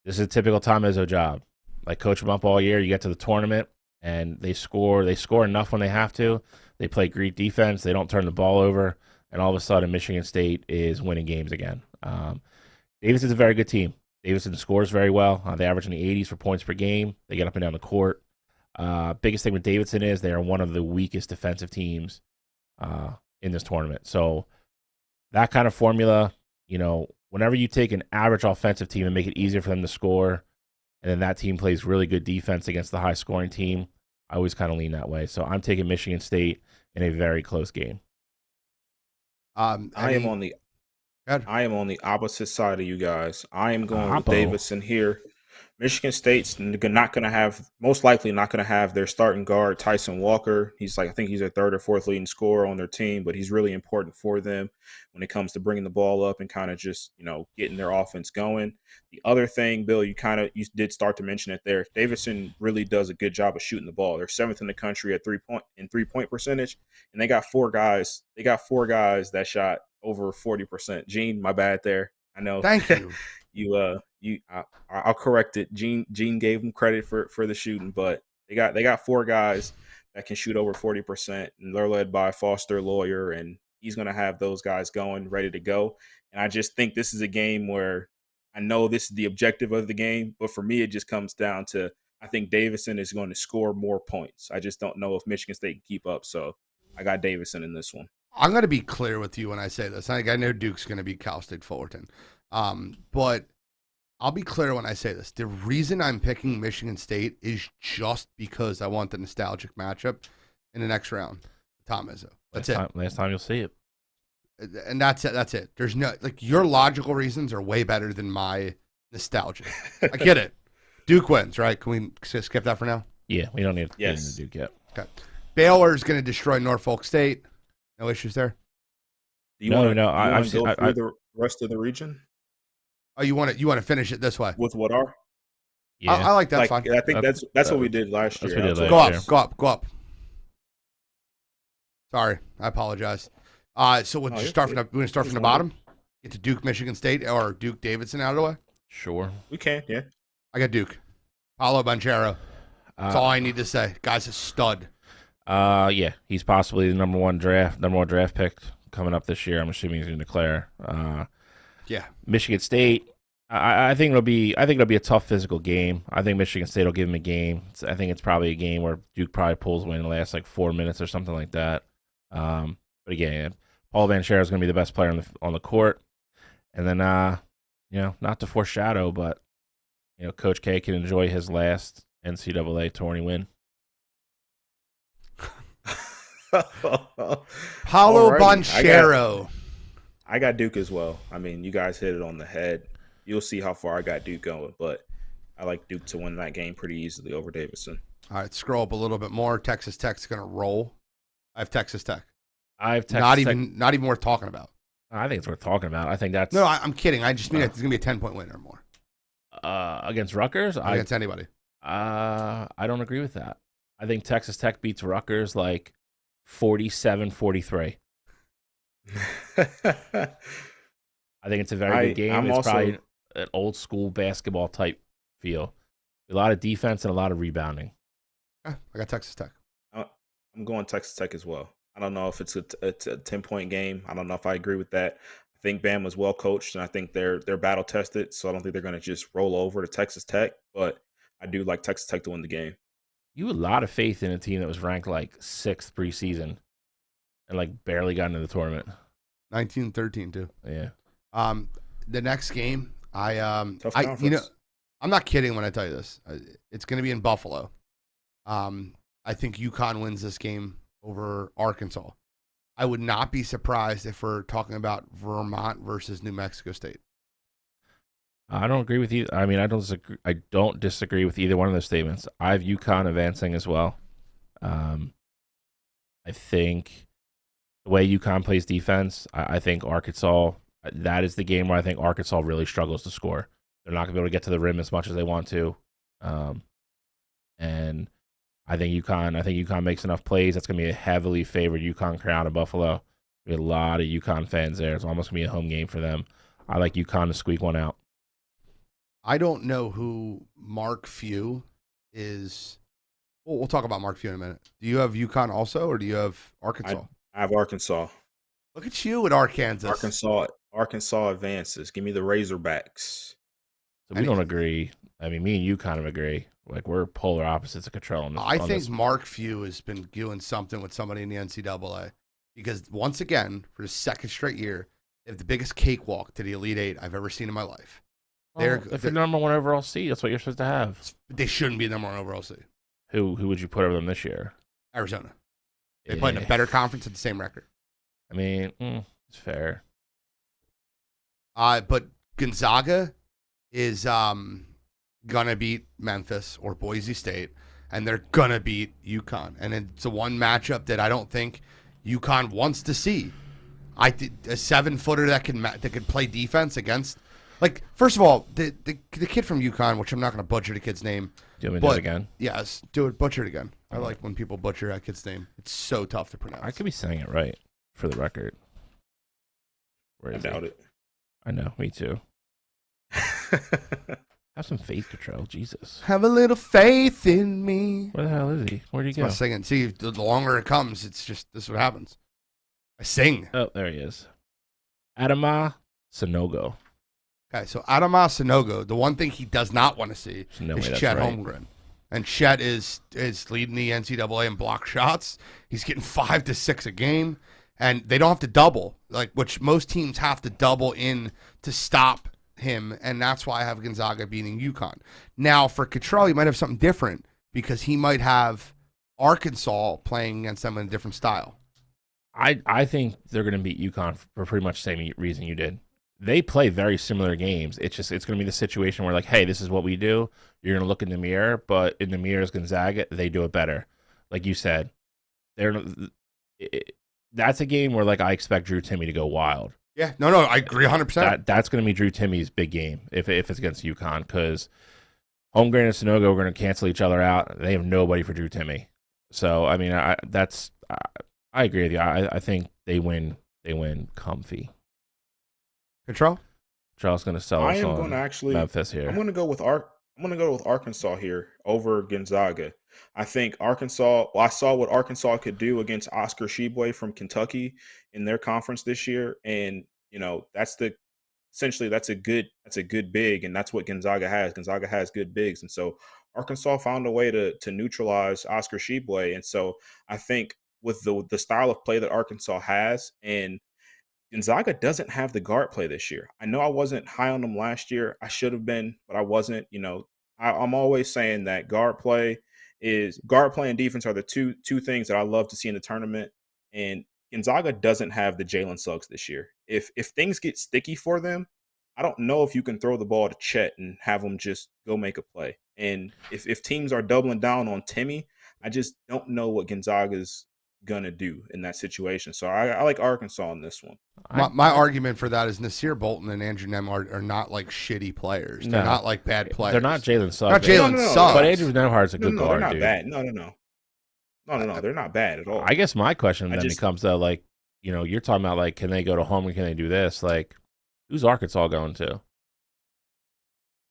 This is a typical Tom Izzo job. Like, coach them up all year. You get to the tournament, and they score. They score enough when they have to. They play great defense. They don't turn the ball over. And all of a sudden, Michigan State is winning games again. Davidson's a very good team. Davidson scores very well. They average in the 80s for points per game. They get up and down the court. Biggest thing with Davidson is they are one of the weakest defensive teams in this tournament. So that kind of formula, whenever you take an average offensive team and make it easier for them to score, and then that team plays really good defense against the high-scoring team, I always kind of lean that way. So I'm taking Michigan State in a very close game. I am on the opposite side of you guys. I am going with Davidson here. Michigan State's most likely not going to have their starting guard, Tyson Walker. I think he's their third or fourth leading scorer on their team, but he's really important for them when it comes to bringing the ball up and kind of just, getting their offense going. The other thing, Bill, you did start to mention it there. Davidson really does a good job of shooting the ball. They're seventh in the country at three-point percentage, and they got four guys. They got four guys that shot over 40%. Gene, my bad there. I know. Thank you. I'll correct it. Gene gave them credit for the shooting, but they got four guys that can shoot over 40%, and they're led by Foster Lawyer, and he's going to have those guys going, ready to go. And I just think this is a game where I know this is the objective of the game, but for me, it just comes down to I think Davidson is going to score more points. I just don't know if Michigan State can keep up, so I got Davidson in this one. I'm going to be clear with you when I say this. I know Duke's going to be Cal State Fullerton. But I'll be clear when I say this. The reason I'm picking Michigan State is just because I want the nostalgic matchup in the next round. Tom Izzo. That's it. Last time you'll see it. And that's it. That's it. There's no, your logical reasons are way better than my nostalgia. I get it. Duke wins, right? Can we skip that for now? Yeah, we don't need to get into Duke yet. Okay. Baylor's going to destroy Norfolk State. No issues there? Do you want to go through the rest of the region? Oh, you want to finish it this way? With what are? Yeah. I like that. Fine. I think that's what we did last year. Go up. Sorry, I apologize. So we'll start from the bottom. Get to Duke, Michigan State, or Duke, Davidson out of the way. Sure, we can. Yeah, I got Duke. Paulo Banchero. That's all I need to say. Guy's a stud. Yeah, he's possibly the number one draft pick coming up this year. I'm assuming he's going to declare. Yeah, Michigan State. I think it'll be a tough physical game. I think Michigan State will give him a game. I think it's probably a game where Duke probably pulls away in the last 4 minutes or something like that. But again, Paul Banchero is going to be the best player on the court. And then, not to foreshadow, but Coach K can enjoy his last NCAA tourney win. Paulo Banchero. I got Duke as well. I mean, you guys hit it on the head. You'll see how far I got Duke going, but I like Duke to win that game pretty easily over Davidson. All right, scroll up a little bit more. Texas Tech's going to roll. I have Texas Tech. I have Texas not Tech. even worth talking about. I think it's worth talking about. I think that's No, I'm kidding. I just mean it's going to be a 10-point win or more against Rutgers. against anybody. I don't agree with that. I think Texas Tech beats Rutgers like 47-43. I think it's a very good game. It's probably an old school basketball type feel. A lot of defense and a lot of rebounding. I got Texas Tech. I'm going Texas Tech as well. I don't know if it's a 10-point game. I don't know if I agree with that. I think Bama's well coached, and I think they're battle tested. So I don't think they're going to just roll over to Texas Tech. But I do like Texas Tech to win the game. You have a lot of faith in a team that was ranked like 6th preseason and like barely got into the tournament. 19-13 too. Yeah. The next game, Tough conference. I'm not kidding when I tell you this. It's going to be in Buffalo. I think UConn wins this game over Arkansas. I would not be surprised if we're talking about Vermont versus New Mexico State. I don't agree with you. I mean, I don't disagree with either one of those statements. I have UConn advancing as well. I think the way UConn plays defense, I think Arkansas, that is the game where I think Arkansas really struggles to score. They're not going to be able to get to the rim as much as they want to. And I think UConn makes enough plays. That's going to be a heavily favored UConn crowd in Buffalo. There'll be a lot of UConn fans there. It's almost going to be a home game for them. I like UConn to squeak one out. I don't know who Mark Few is. Well, we'll talk about Mark Few in a minute. Do you have UConn also, or do you have Arkansas? I have Arkansas. Look at you with Arkansas. Arkansas advances. Give me the Razorbacks. So we don't agree. I mean, me and you kind of agree. Like, we're polar opposites of Control. I think Mark Few has been doing something with somebody in the NCAA because, once again, for the second straight year, they have the biggest cakewalk to the Elite Eight I've ever seen in my life. Well, if you're number one overall seed, that's what you're supposed to have. They shouldn't be the number one overall seed. Who would you put over them this year? Arizona. They play in a better conference at the same record. I mean, it's fair. But Gonzaga is gonna beat Memphis or Boise State, and they're gonna beat UConn. And it's a one matchup that I don't think UConn wants to see. I think a 7-footer that could play defense against. Like, first of all, the kid from UConn, which I'm not going to butcher the kid's name. Do you want me to do it again? Yes, do it. Butcher it again. I like when people butcher that kid's name. It's so tough to pronounce. I could be saying it right, for the record. I doubt it. I know, me too. Have some faith, Cottrell. Jesus. Have a little faith in me. Where the hell is he? Where'd he go? I'm singing. See, the longer it comes, it's just this is what happens. I sing. Oh, there he is. Adama Sanogo. Okay, so Adama Sanogo, the one thing he does not want to see is Chet Holmgren. And Chet is leading the NCAA in block shots. He's getting 5 to 6 a game, and they don't have to double, which most teams have to double in to stop him, and that's why I have Gonzaga beating UConn. Now, for Cottrell, he might have something different because he might have Arkansas playing against them in a different style. I think they're going to beat UConn for pretty much the same reason you did. They play very similar games. It's going to be the situation where, like, hey, this is what we do. You're going to look in the mirror, but in the mirror is Gonzaga. They do it better. Like you said, that's a game where, like, I expect Drew Timme to go wild. Yeah, no, I agree 100%. That's going to be Drew Timme's big game if it's against UConn because Holmgren and Sanogo are going to cancel each other out. They have nobody for Drew Timme. So, I mean, I agree with you. I think they win comfy. Cottrell? Cottrell's going to sell us on Memphis here. I'm going to go with Arkansas here over Gonzaga. I think Arkansas. Well, I saw what Arkansas could do against Oscar Tshiebwe from Kentucky in their conference this year, and that's a good big, and that's what Gonzaga has. Gonzaga has good bigs, and so Arkansas found a way to neutralize Oscar Tshiebwe, and so I think with the style of play that Arkansas has, and Gonzaga doesn't have the guard play this year. I know I wasn't high on them last year. I should have been, but I wasn't. I'm always saying that guard play and defense are the two things that I love to see in the tournament. And Gonzaga doesn't have the Jalen Suggs this year. If things get sticky for them, I don't know if you can throw the ball to Chet and have him just go make a play. And if teams are doubling down on Timme, I just don't know what Gonzaga's gonna do in that situation. So I like Arkansas in this one. My argument for that is Nasir Bolton and Andrew Nemhard are not like shitty players. They're not like bad players. They're not Jalen Suggs. Not Jalen Suggs. But Andrew Nemhard's a good No, guard, they're not dude. bad. No, they're not bad at all. I guess my question then becomes though, like, you're talking about like, can they go to home and can they do this? Like, who's Arkansas going to?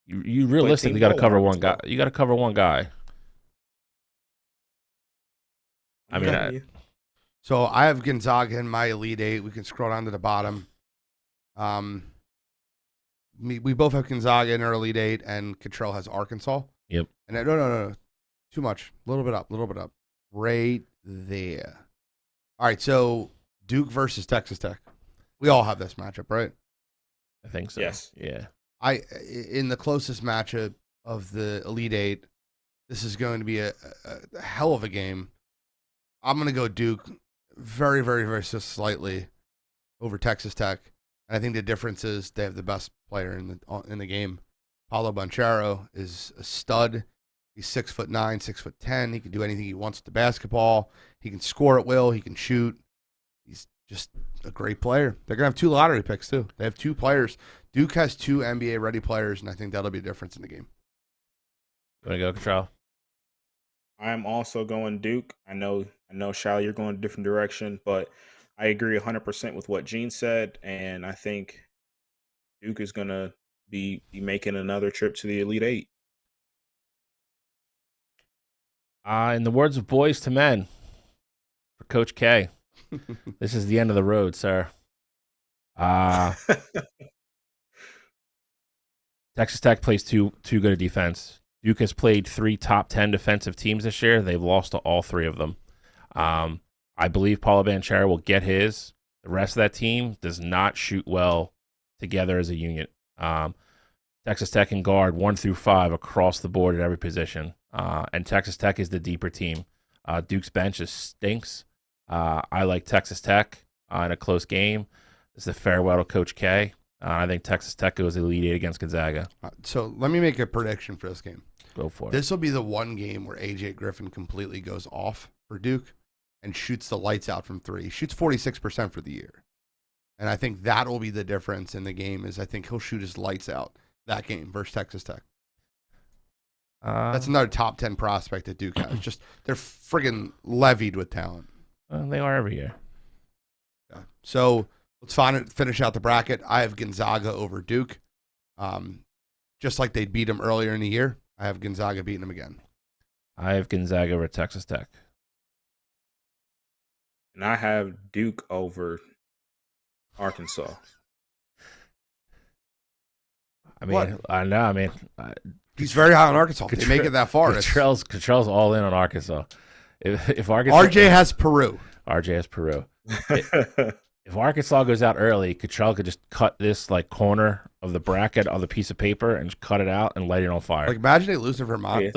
You realistically got to cover one guy. You got to cover one guy. I mean, so I have Gonzaga in my Elite Eight. We can scroll down to the bottom. We both have Gonzaga in our Elite Eight, and Cottrell has Arkansas. Yep. And no, too much. A little bit up. Right there. All right, so Duke versus Texas Tech. We all have this matchup, right? I think so. Yes. Yeah. In the closest matchup of the Elite Eight, this is going to be a hell of a game. I'm going to go Duke very, very, very slightly over Texas Tech. And I think the difference is they have the best player in the game. Paulo Banchero is a stud. He's 6'9", 6'10". He can do anything he wants with the basketball. He can score at will. He can shoot. He's just a great player. They're going to have 2 lottery picks, too. They have 2 players. Duke has 2 NBA-ready players, and I think that'll be a difference in the game. You want to go, Cottrell? I'm also going Duke. I know, Shal, you're going a different direction, but I agree 100% with what Gene said, and I think Duke is going to be making another trip to the Elite Eight. In the words of Boys to Men, for Coach K, this is the end of the road, sir. Texas Tech plays too good a defense. Duke has played 3 top 10 defensive teams this year. They've lost to all 3 of them. I believe Paulo Banchero will get his. The rest of that team does not shoot well together as a unit. Texas Tech can guard 1 through 5 across the board at every position. And Texas Tech is the deeper team. Duke's bench just stinks. I like Texas Tech in a close game. This is a farewell to Coach K. I think Texas Tech goes Elite Eight against Gonzaga. So let me make a prediction for this game. Go for it. This will be the one game where A.J. Griffin completely goes off for Duke and shoots the lights out from 3. He shoots 46% for the year. And I think that will be the difference in the game is I think he'll shoot his lights out that game versus Texas Tech. That's another top 10 prospect that Duke has. Just they're friggin' levied with talent. They are every year. Yeah. So let's finish out the bracket. I have Gonzaga over Duke. Just like they beat him earlier in the year, I have Gonzaga beating him again. I have Gonzaga over Texas Tech. And I have Duke over Arkansas. What? He's very high on Arkansas. They make it that far. Cottrell's all in on Arkansas. If Arkansas, RJ has Peru. If Arkansas goes out early, Cottrell could just cut this like corner of the bracket on the piece of paper and just cut it out and light it on fire. Like imagine they lose to Vermont. Yeah.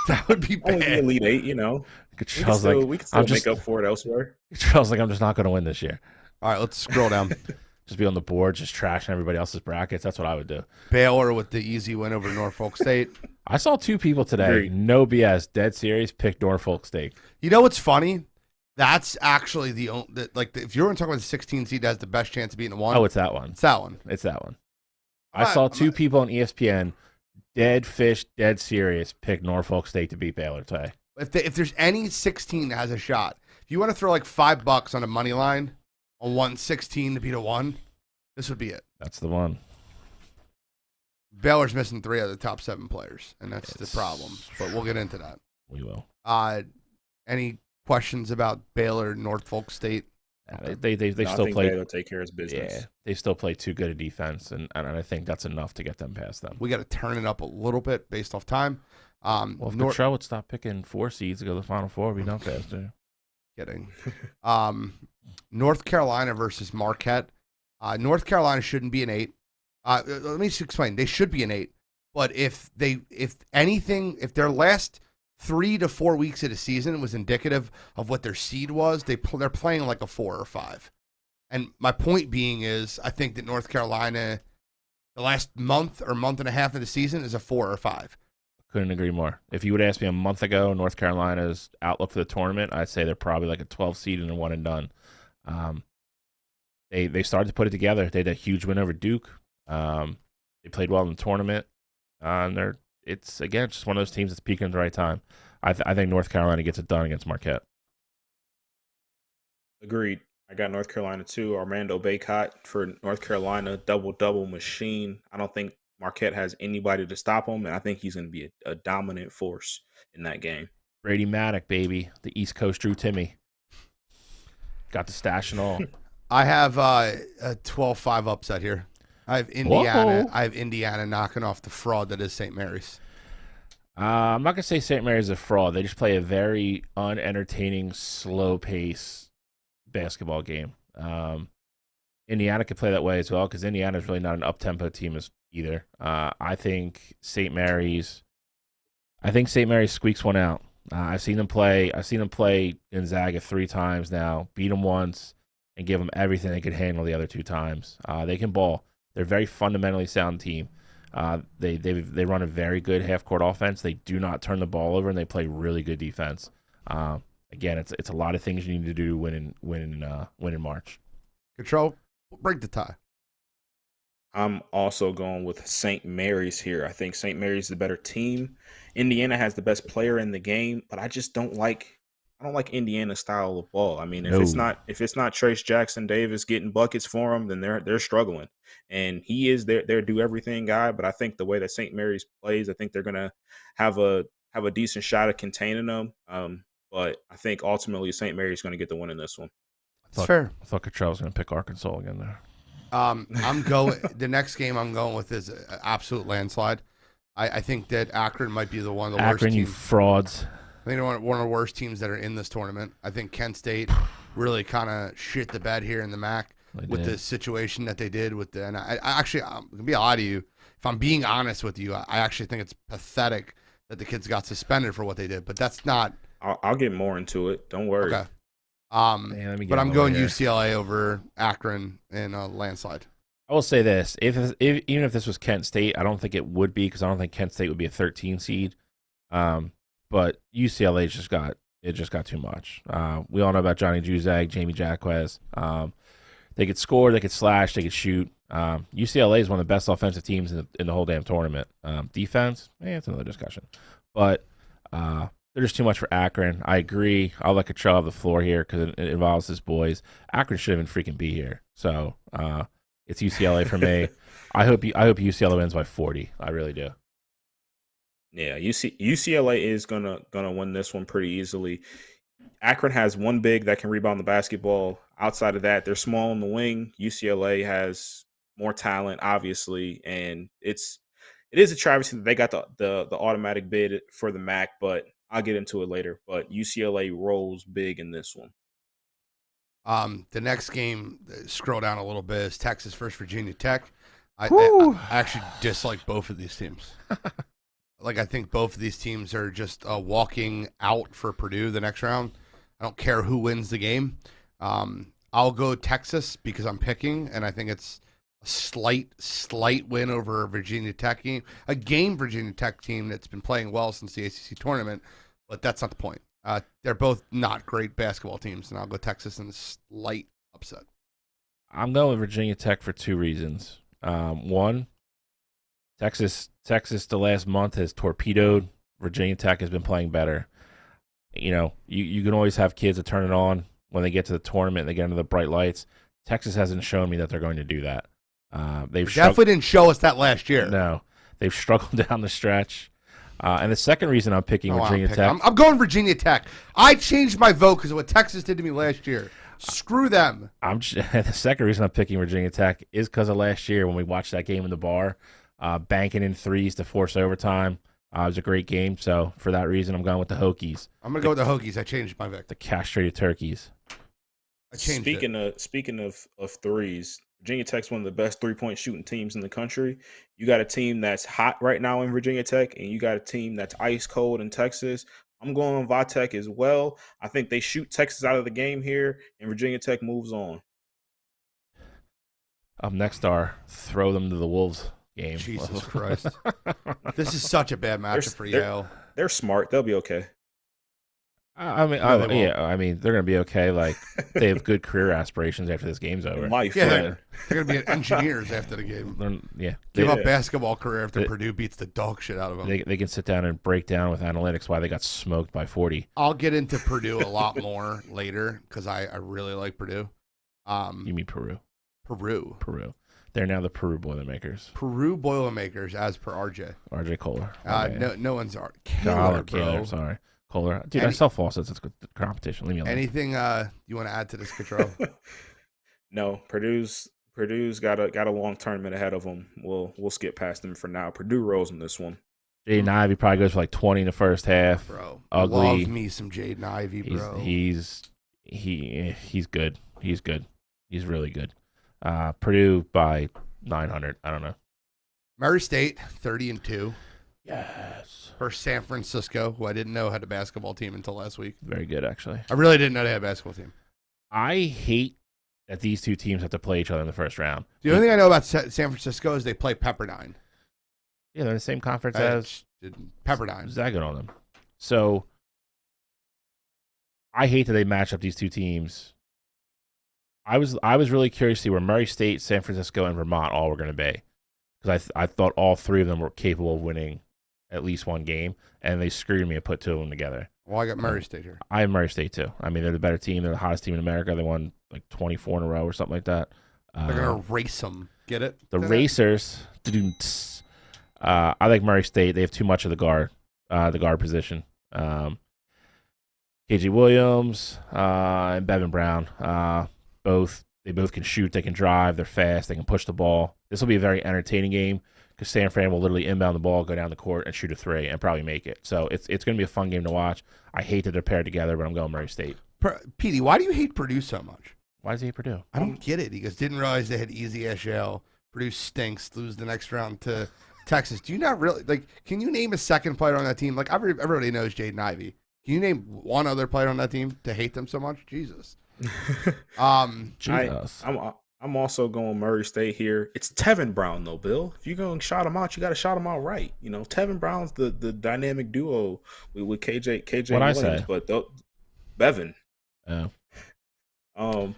That would be bad. Elite Eight, you know. Cottrell's we can still make up for it elsewhere. Cottrell's like, I'm just not going to win this year. All right, let's scroll down. Just be on the board, just trashing everybody else's brackets. That's what I would do. Baylor with the easy win over Norfolk State. I saw 2 people today, no BS, dead serious, pick Norfolk State. You know what's funny? That's actually if you're talking about the 16 seed that has the best chance of beating the 1. Oh, it's that one. It's that one. I saw 2 people on ESPN, dead fish, dead serious, pick Norfolk State to beat Baylor today. If there's any 16 that has a shot, if you want to throw like $5 on a money line on 116 to beat a 1, this would be it. That's the one. Baylor's missing 3 of the top 7 players, and that's the problem. But we'll get into that. We will. Any questions about Baylor, Norfolk State? They still play. Baylor take care of his business. Yeah, they still play too good a defense, and I think that's enough to get them past them. We got to turn it up a little bit based off time. Well, if Cottrell would stop picking 4 seeds to go to the Final Four, we'd be done faster. Kidding. North Carolina versus Marquette. North Carolina shouldn't be an 8. Let me just explain. They should be an 8, but if their last 3 to 4 weeks of the season was indicative of what their seed was, they're playing like a 4 or 5. And my point being is, I think that North Carolina, the last month or month and a half of the season is a 4 or 5. Couldn't agree more. If you would ask me a month ago, North Carolina's outlook for the tournament, I'd say they're probably like a 12 seed and a one and done. They started to put it together. They had a huge win over Duke. They played well in the tournament. And it's just one of those teams that's peaking at the right time. I think North Carolina gets it done against Marquette. Agreed. I got North Carolina too. Armando Bacot for North Carolina, double machine. I don't think Marquette has anybody to stop him, and I think he's going to be a dominant force in that game. Brady Maddock, baby, the East Coast Drew Timmy, got the stash and all. I have a 12-5 upset here. I have Indiana. I have Indiana knocking off the fraud that is St. Mary's. I'm not gonna say St. Mary's is a fraud. They just play a very unentertaining, slow pace basketball game. Indiana could play that way as well because Indiana is really not an up-tempo team either. I think St. Mary's squeaks one out. I've seen them play Gonzaga 3 times now, beat them once, and give them everything they could handle the other 2 times. They can ball. They're a very fundamentally sound team. They run a very good half-court offense. They do not turn the ball over, and they play really good defense. Again, it's a lot of things you need to do to win in March. Control, break the tie. I'm also going with St. Mary's here. I think St. Mary's is the better team. Indiana has the best player in the game, but I just don't like Indiana's style of ball. I mean, if it's not Trace Jackson Davis getting buckets for them, then they're struggling. And he is their do everything guy. But I think the way that St. Mary's plays, I think they're gonna have a decent shot at containing them. But I think ultimately St. Mary's going to get the win in this one. That's fair. I thought Cottrell was going to pick Arkansas again there. I'm going. The next game I'm going with is an absolute landslide. I think that Akron might be the one of the worst teams. Akron, you frauds. I think they're one of the worst teams that are in this tournament. I think Kent State really kind of shit the bed here in the MAC with the situation that they did with the. And I actually, I'm gonna be a lie to you. If I'm being honest with you, I actually think it's pathetic that the kids got suspended for what they did. But that's not. I'll get more into it. Don't worry. Okay. But I'm going UCLA over Akron in a landslide. I will say this: even if this was Kent State, I don't think it would be because I don't think Kent State would be a 13 seed. But UCLA just got too much. We all know about Johnny Juzang, Jamie Jacquez. They could score, they could slash, they could shoot. UCLA is one of the best offensive teams in the whole damn tournament. Defense, it's another discussion. But they're just too much for Akron. I agree. I'll let Cottrell have the floor here because it involves his boys. Akron shouldn't even freaking be here. So it's UCLA for me. I hope UCLA wins by 40. I really do. Yeah, UCLA is gonna win this one pretty easily. Akron has one big that can rebound the basketball. Outside of that, they're small in the wing. UCLA has more talent, obviously, and it is a travesty that they got the automatic bid for the MAC, but I'll get into it later. But UCLA rolls big in this one. The next game, scroll down a little bit, is Texas versus Virginia Tech. I actually dislike both of these teams. I think both of these teams are just walking out for Purdue the next round. I don't care who wins the game. I'll go Texas because I'm picking, and I think it's a slight win over a Virginia Tech team. A game Virginia Tech team that's been playing well since the ACC tournament, but that's not the point. They're both not great basketball teams, and I'll go Texas in a slight upset. I'm going with Virginia Tech for 2 reasons. One, Texas the last month has torpedoed. Virginia Tech has been playing better. You know, you can always have kids that turn it on when they get to the tournament and they get into the bright lights. Texas hasn't shown me that they're going to do that. They definitely didn't show us that last year. No, they've struggled down the stretch. And the second reason I'm picking Virginia Tech. I'm going Virginia Tech. I changed my vote because of what Texas did to me last year. Screw them. The second reason I'm picking Virginia Tech is because of last year when we watched that game in the bar, banking in threes to force overtime. It was a great game. So for that reason, I'm going with the Hokies. I'm going to go with the Hokies. I changed my pick. The castrated turkeys. Speaking of threes, Virginia Tech's one of the best 3-point shooting teams in the country. You got a team that's hot right now in Virginia Tech, and you got a team that's ice cold in Texas. I'm going on Vitek as well. I think they shoot Texas out of the game here, and Virginia Tech moves on. Up next are throw them to the Wolves game. Jesus Christ. This is such a bad matchup for Yale. They're smart. They'll be okay. I mean, No, they won't. I mean, they're gonna be okay. Like they have good career aspirations after this game's over. Life. Yeah, Right? they're going to be engineers after the game. Yeah, Give up basketball career after Purdue beats the dog shit out of them. they can sit down and break down with analytics why they got smoked by 40. I'll get into Purdue a lot more later because I really like Purdue. You mean Peru? Peru. They're now the Peru Boilermakers. Peru Boilermakers, as per RJ. RJ Kohler. No one's Kohler, bro. sorry. Kohler. Dude, I sell faucets. It's good competition. Leave me alone. Anything you want to add to this, Cottrell? No, Purdue's got a long tournament ahead of them. We'll skip past them for now. Purdue rolls in this one. Jaden Ivey probably goes for like 20 in the first half. Bro, ugly. Love me some Jaden Ivey, bro. He's good. He's good. He's really good. Purdue by 900. I don't know. Murray State 30-2. Yes. Versus San Francisco, who I didn't know had a basketball team until last week. Very good, actually. I really didn't know they had a basketball team. I hate that these two teams have to play each other in the first round. The only thing I know about San Francisco is they play Pepperdine. Yeah, they're in the same conference as Pepperdine. Zagging on them. So I hate that they match up these two teams. I was really curious to see where Murray State, San Francisco, and Vermont all were going to be, because I thought all three of them were capable of winning at least one game, and they screwed me and put two of them together. Well, I got Murray State here. I have Murray State too. I mean, they're the better team. They're the hottest team in America. They won like 24 in a row or something like that. They're gonna race them. Get it? The Racers. I like Murray State. They have too much of the guard position. KJ Williams and Bevan Brown. They both can shoot. They can drive. They're fast. They can push the ball. This will be a very entertaining game because San Fran will literally inbound the ball, go down the court, and shoot a three, and probably make it. So it's going to be a fun game to watch. I hate that they're paired together, but I'm going Murray State. Petey, why do you hate Purdue so much? Why does he hate Purdue? I don't get it. He goes, didn't realize they had easy ass Yale. Purdue stinks. Lose the next round to Texas. Do you not really Can you name a second player on that team? Like everybody knows Jaden Ivey. Can you name one other player on that team to hate them so much? Jesus. Jesus. I'm also going Murray State here. It's Tevin Brown though, Bill. If you're going to shout him out, you got to shout him out right. You know, Tevin Brown's the dynamic duo with KJ What Williams, I say? but Bevan. Oh.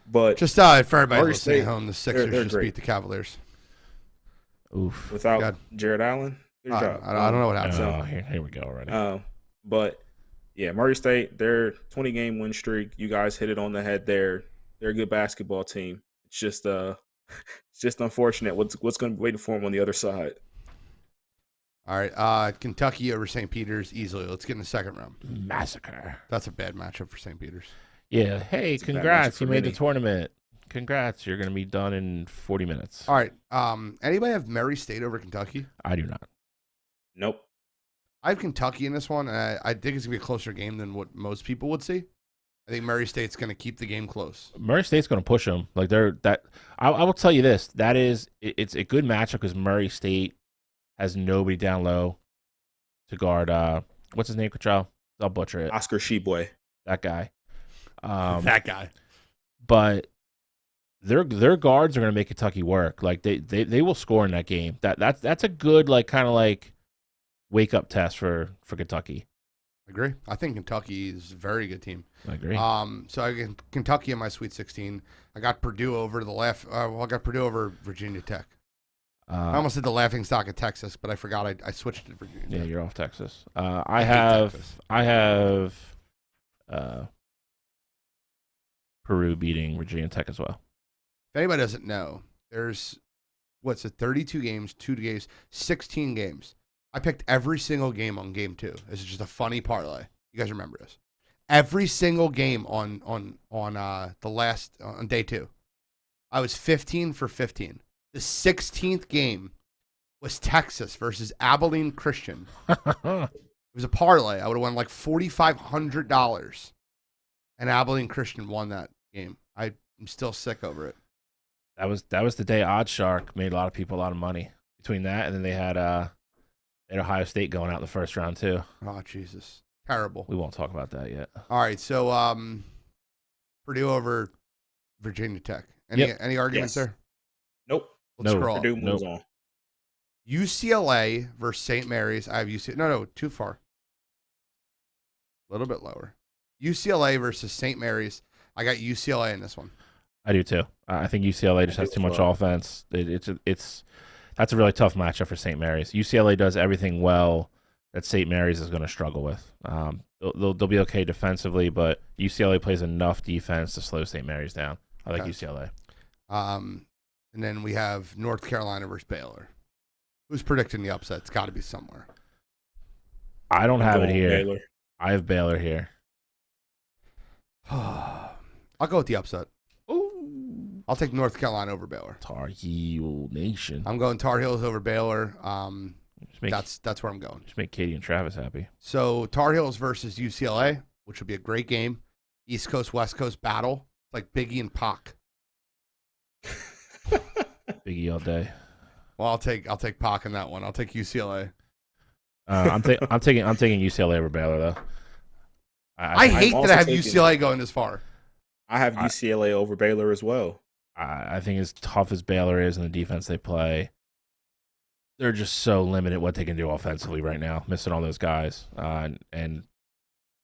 But just for everybody Murray listening State, at home, the Sixers they're just great. beat the Cavaliers. Oof. Without Jared Allen. Good job. I don't know what happened. Oh, here we go already. But yeah, Murray State, their 20-game win streak. You guys hit it on the head there. They're a good basketball team. It's just unfortunate what's going to be waiting for them on the other side. All right, Kentucky over St. Peter's easily. Let's get in the second round. Massacre. That's a bad matchup for St. Peter's. Yeah. Hey, It's a bad congrats. matchup You for made the many. tournament. Congrats. You're going to be done in 40 minutes. All right. Anybody have Murray State over Kentucky? I do not. Nope. I have Kentucky in this one, and I think it's going to be a closer game than what most people would see. I think Murray State's going to keep the game close. Murray State's going to push them. Like I will tell you this. It's a good matchup because Murray State has nobody down low to guard. What's his name, Cottrell? I'll butcher it. Oscar Sheboy. That guy. That guy. But their guards are going to make Kentucky work. Like they will score in that game. That's a good kind of wake up test for Kentucky. I agree. I think Kentucky is a very good team. I agree. So I get Kentucky in my Sweet 16. I got Purdue over the left. I got Purdue over Virginia Tech. I almost did the laughing stock of Texas, but I forgot I switched to Virginia. Yeah, Tech. you're off Texas. I hate Texas. I have Peru beating Virginia Tech as well. If anybody doesn't know, there's 32 games, 2 games, 16 games. I picked every single game on game 2. This is just a funny parlay. You guys remember this? Every single game on day 2. I was 15 for 15. The 16th game was Texas versus Abilene Christian. It was a parlay. I would have won like $4,500, and Abilene Christian won that game. I'm still sick over it. That was the day Odd Shark made a lot of people a lot of money. Between that and then they had Ohio State going out in the first round too. Oh Jesus, terrible. We won't talk about that yet. All right, so Purdue over Virginia Tech. Any arguments there? Nope. Let's scroll. Purdue moves on. UCLA versus St. Mary's. I have UCLA. No, too far. A little bit lower. UCLA versus St. Mary's. I got UCLA in this one. I do too. I think UCLA just has too much offense. That's a really tough matchup for St. Mary's. UCLA does everything well that St. Mary's is going to struggle with. They'll be okay defensively, but UCLA plays enough defense to slow St. Mary's down. I like UCLA. And then we have North Carolina versus Baylor. Who's predicting the upset? It's got to be somewhere. I don't have it here. Baylor. I have Baylor here. I'll go with the upset. Ooh. I'll take North Carolina over Baylor. Tar Heel Nation. I'm going Tar Heels over Baylor. That's where I'm going. Just make Katie and Travis happy. So Tar Heels versus UCLA, which would be a great game. East Coast, West Coast battle. It's like Biggie and Pac. Biggie all day. Well, I'll take Pac in that one. I'll take UCLA. I'm taking UCLA over Baylor though. I hate that I have UCLA going this far. I have UCLA over Baylor as well. I think as tough as Baylor is in the defense they play, they're just so limited what they can do offensively right now, missing all those guys. And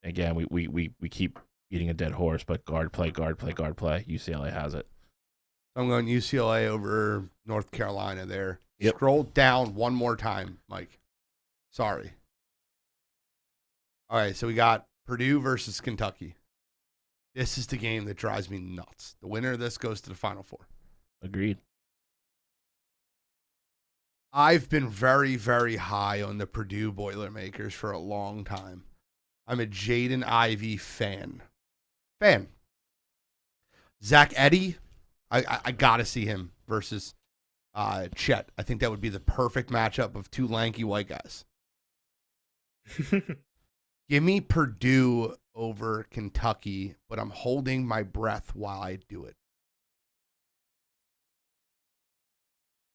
again, we keep beating a dead horse, but guard play. UCLA has it. I'm going UCLA over North Carolina there. Yep. Scroll down one more time, Mike. Sorry. All right, so we got Purdue versus Kentucky. This is the game that drives me nuts. The winner of this goes to the Final Four. Agreed. I've been very, very high on the Purdue Boilermakers for a long time. I'm a Jaden Ivey fan. Zach Edey, I got to see him versus Chet. I think that would be the perfect matchup of two lanky white guys. Give me Purdue over Kentucky, but I'm holding my breath while I do it.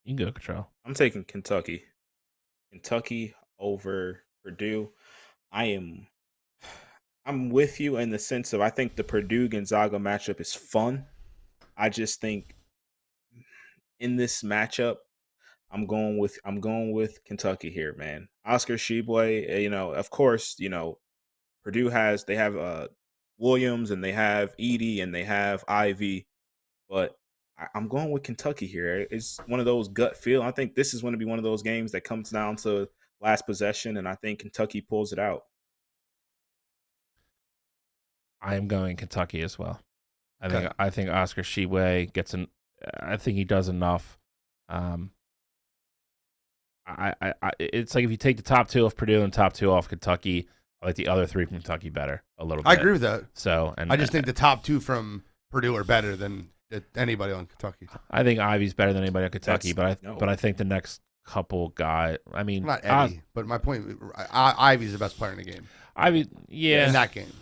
You can go, Control. I'm taking Kentucky. Kentucky over Purdue. I'm with you in the sense of I think the Purdue Gonzaga matchup is fun. I just think in this matchup, I'm going with Kentucky here, man. Oscar Tshiebwe, of course, Purdue they have Williams and they have Edey and they have Ivy, but I'm going with Kentucky here. It's one of those gut feel. I think this is going to be one of those games that comes down to last possession, and I think Kentucky pulls it out. I am going Kentucky as well. I think Oscar Tshiebwe gets I think he does enough. It's like if you take the top two off Purdue and top two off Kentucky, I like the other three from Kentucky better a little bit. I agree with that. So, and I just think the top two from Purdue are better than anybody on Kentucky. I think Ivy's better than anybody on Kentucky, but I think the next couple guys. I mean, not Eddie, but my point, Ivy's the best player in the game. Ivy, yeah, in that game.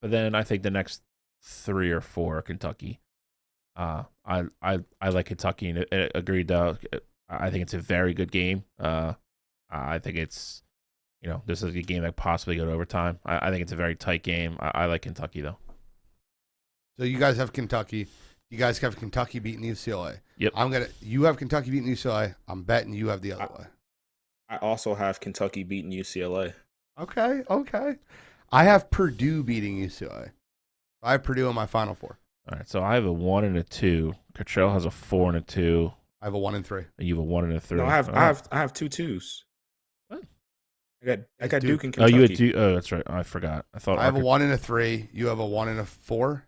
But then I think the next 3 or 4 are Kentucky. I like Kentucky, and agreed though. I think it's a very good game. I think it's, this is a game that possibly go to overtime. I think it's a very tight game. I like Kentucky though. So you guys have Kentucky. You guys have Kentucky beating UCLA. Yep. You have Kentucky beating UCLA. I'm betting you have the other way. I also have Kentucky beating UCLA. Okay. I have Purdue beating UCLA. I have Purdue in my Final Four. All right, so I have a 1 and a 2. Cottrell has a 4 and a 2. I have a 1 and 3. And you have a 1 and a 3. No, I have 2 twos. What? I got Duke and Kentucky. Oh, you had Duke. Oh, that's right. I forgot. I have a 1 and a 3. You have a 1 and a 4.